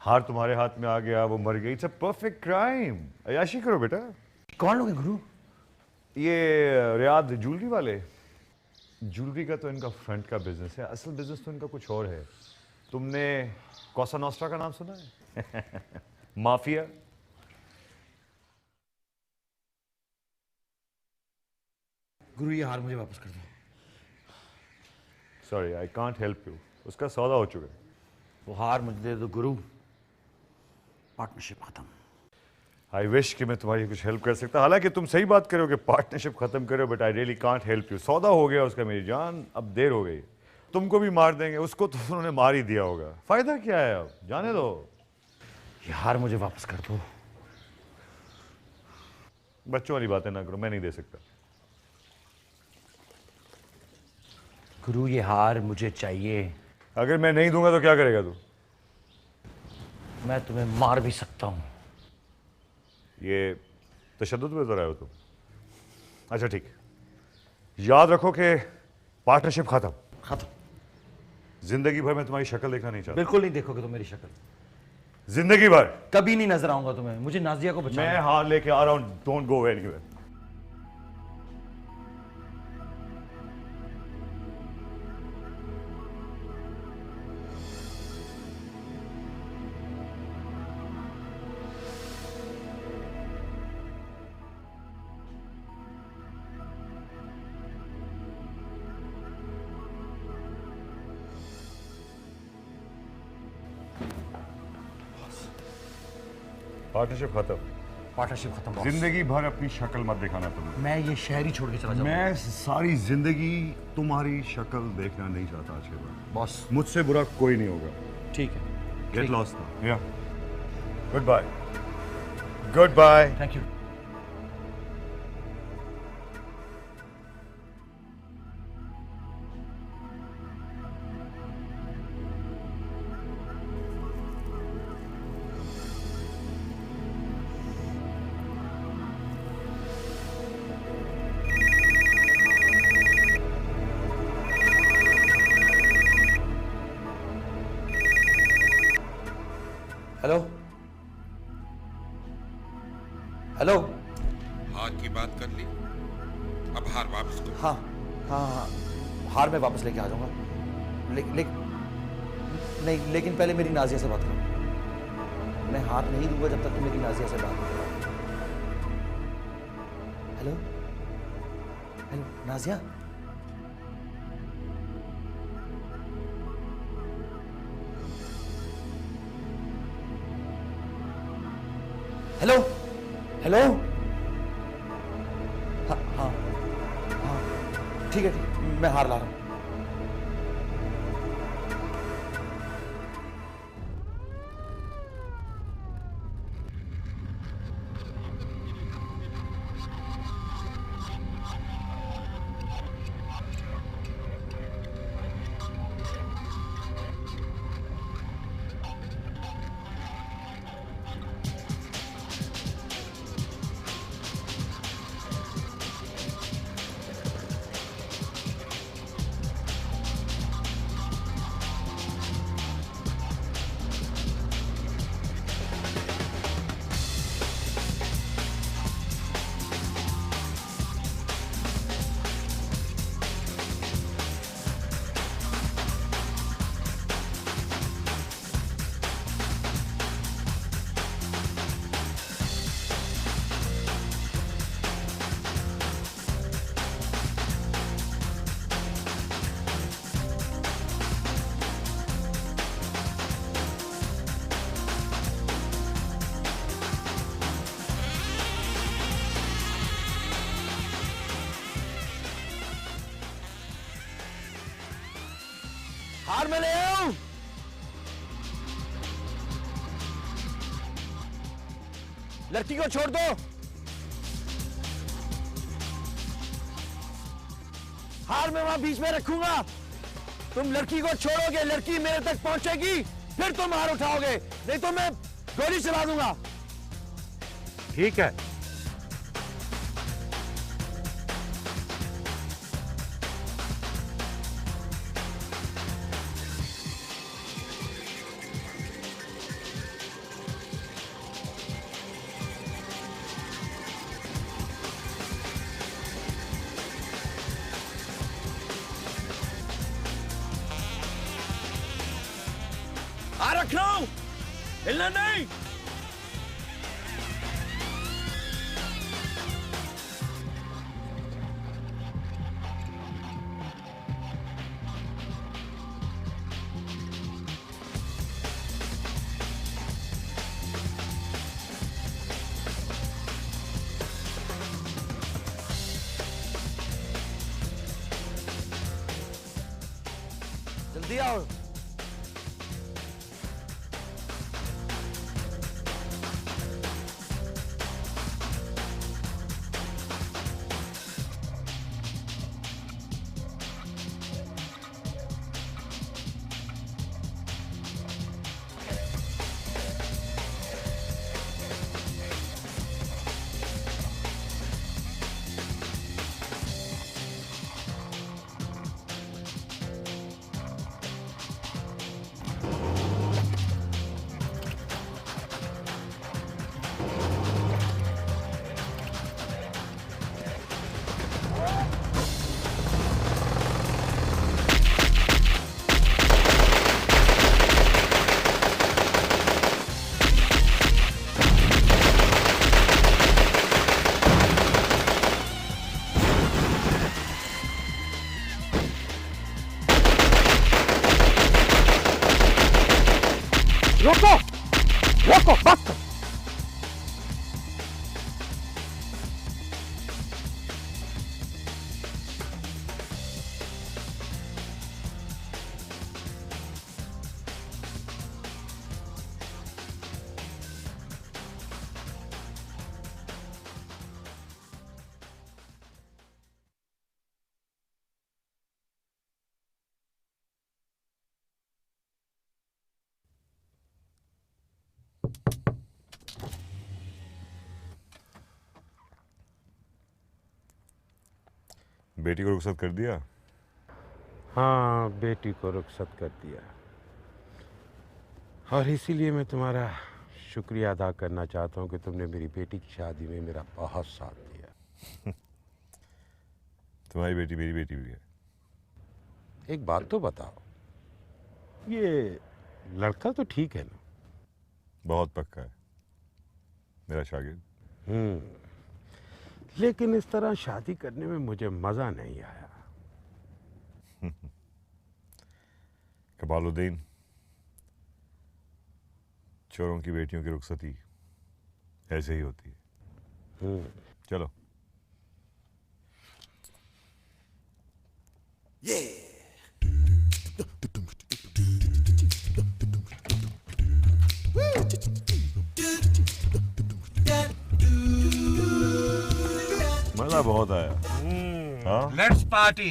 हार तुम्हारे हाथ में आ गया, वो मर गई, इट्स अ परफेक्ट क्राइम। अयाशी करो बेटा। कौन लोग हैं गुरु? ये रियाद ज्वेलरी वाले। ज्वेलरी का तो इनका फ्रंट का बिजनेस है, असल बिजनेस तो इनका कुछ और है। तुमने कोसा नोस्ट्रा का नाम सुना है? माफिया। गुरु ये हार मुझे वापस कर दो। Sorry, I can't help you. उसका सौदा हो चुका है। वो हार मुझे दे दो गुरु, पार्टनरशिप खत्म। आई विश कि मैं तुम्हारी कुछ हेल्प कर सकता। हालांकि तुम सही बात करो कि पार्टनरशिप खत्म करो, but I really can't help you. सौदा हो गया उसका मेरी जान, अब देर हो गई। तुमको भी मार देंगे, उसको तो उन्होंने मार ही दिया होगा। फायदा क्या है, अब जाने दो। ये हार मुझे वापस कर दो। बच्चों वाली बातें ना करो, मैं नहीं दे सकता। गुरु ये हार मुझे चाहिए। अगर मैं नहीं दूंगा तो क्या करेगा तू? मैं तुम्हें मार भी सकता हूं। ये तशद्दुद में तो रहे हो तुम। अच्छा ठीक, याद रखो कि पार्टनरशिप खत्म। खत्म। जिंदगी भर मैं तुम्हारी शक्ल देखना नहीं चाहता। बिल्कुल नहीं देखोगे तुम मेरी शक्ल, जिंदगी भर कभी नहीं नजर आऊंगा तुम्हें। मुझे नाजिया को बचाना। मैं हार लेके आ रहा हूं, डोंट गो एनीवेयर। पार्टनरशिप खत्म। पार्टनरशिप खत्म बॉस। जिंदगी भर अपनी शक्ल मत दिखाना तुम्हें। मैं ये शहर ही छोड़ के चला जाऊंगा। मैं सारी जिंदगी तुम्हारी शक्ल देखना नहीं चाहता आज के बाद। बॉस मुझसे बुरा कोई नहीं होगा। ठीक है। गेट लॉस्ट ना। या goodbye. Goodbye. Thank you. Hello hello. हार की बात कर ली, अब हार वापस करो। हाँ हाँ हाँ, हार मैं वापस लेके आ जाऊंगा। लेकिन पहले मेरी नाजिया से बात करो। मैं हार नहीं दूंगा जब तक तुम मेरी नाजिया से बात नहीं करो। Hello hello Nazia. Hello hello. हाँ हाँ हाँ ठीक है, मैं हार ला रहा हूँ। हार मैं ले आऊं। लड़की को छोड़ दो। हार मैं वहां बीच में रखूंगा। तुम लड़की को छोड़ोगे, लड़की मेरे तक पहुंचेगी, फिर तुम हार उठाओगे, नहीं तो मैं गोली चला दूंगा। ठीक है, आ रख रहा हूं, हिलना नहीं। जल्दी आओ। रोको, रोको, बस। बेटी को रुखसत कर दिया? हाँ, बेटी को रुखसत कर दिया, और इसीलिए मैं तुम्हारा शुक्रिया अदा करना चाहता हूँ कि तुमने मेरी बेटी की शादी में मेरा बहुत साथ दिया। तुम्हारी बेटी मेरी बेटी भी है। एक बात तो बताओ, ये लड़का तो ठीक है ना? बहुत पक्का है, मेरा शागिर्द। लेकिन इस तरह शादी करने में मुझे मजा नहीं आया। कमालुद्दीन, चोरों की बेटियों की रुखसती ऐसे ही होती है। चलो। मजा बहुत आया। हाँ? Let's party.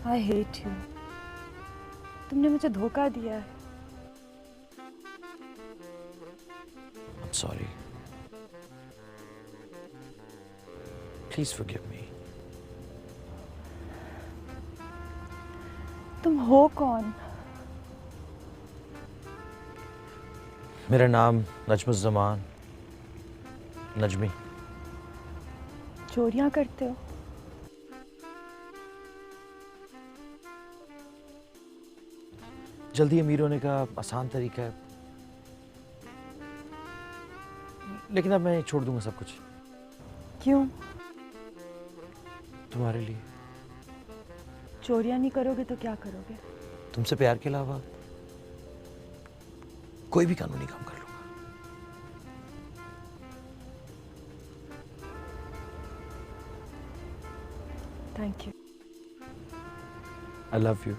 I hate you. तुमने मुझे धोखा दिया है। I'm sorry. Please forgive me. तुम हो कौन? मेरा नाम नजमुज़्ज़मान, नजमी। चोरियां करते हो? जल्दी अमीर होने का आसान तरीका है, लेकिन अब मैं छोड़ दूंगा सब कुछ क्यों? तुम्हारे लिए। चोरियां नहीं करोगे तो क्या करोगे? तुमसे प्यार के अलावा कोई भी कानूनी काम कर लूंगा। Thank you. I love you.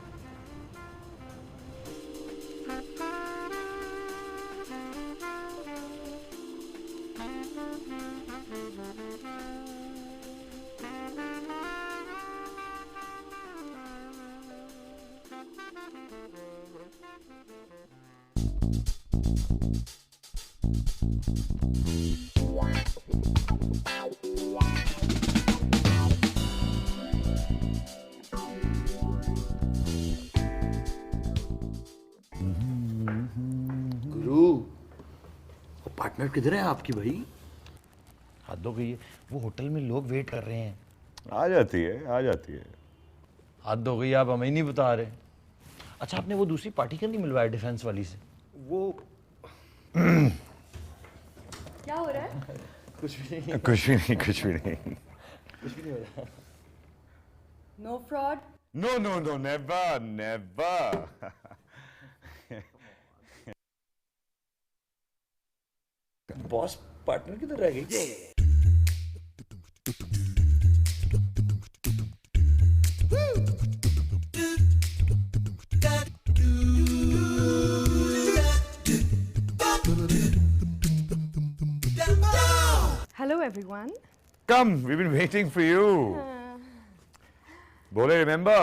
Guru partner किधर है आपकी भाई? हद हो गई है, वो होटल में लोग वेट कर रहे हैं। आ जाती है, आ जाती है। हद हो गई, आप हमें ही नहीं बता रहे। अच्छा, आपने वो दूसरी पार्टी क्यों नहीं मिलवाया डिफेंस वाली से? वो क्या हो रहा है? कुछ भी नहीं, कुछ भी नहीं। कुछ भी नहीं हो रहा। No fraud. No no no, never never. Boss partner किधर रह गई? Hello everyone. Come, we've been waiting for you. बोले, remember?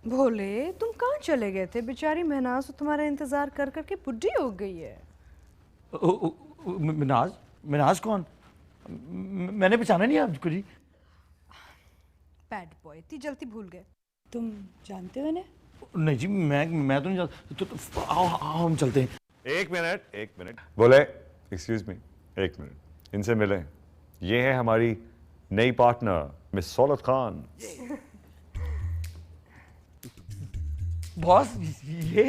भोले, तुम कहाँ चले गए थे? बेचारी महनाज तो तुम्हारा इंतजार कर करके बुढ़ी हो गई है। मिनाज? मिनाज कौन? मैंने पहचाना नहीं आपको जी। बैड बॉय, इतनी जल्दी भूल गए। तुम जानते हो इन्हें? नहीं जी, मैं तो नहीं जानता। तो आओ हम चलते हैं। एक मिनट। बोले, एक्सक्यूज मी, एक मिनट, इनसे मिले। ये है हमारी नई partner miss Saulat Khan. Boss ये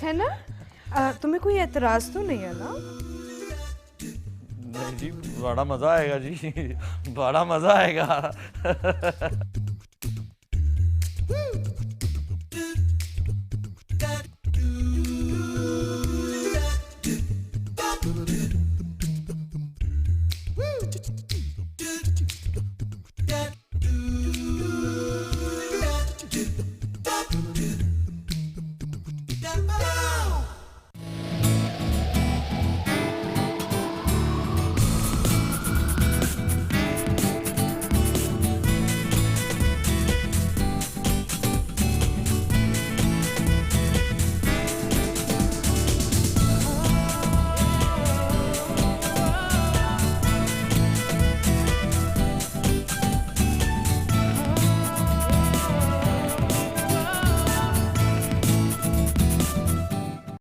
है ना? तुम्हें कोई एतराज तो नहीं है ना? नहीं जी, बड़ा मजा आएगा जी, बड़ा मजा आएगा।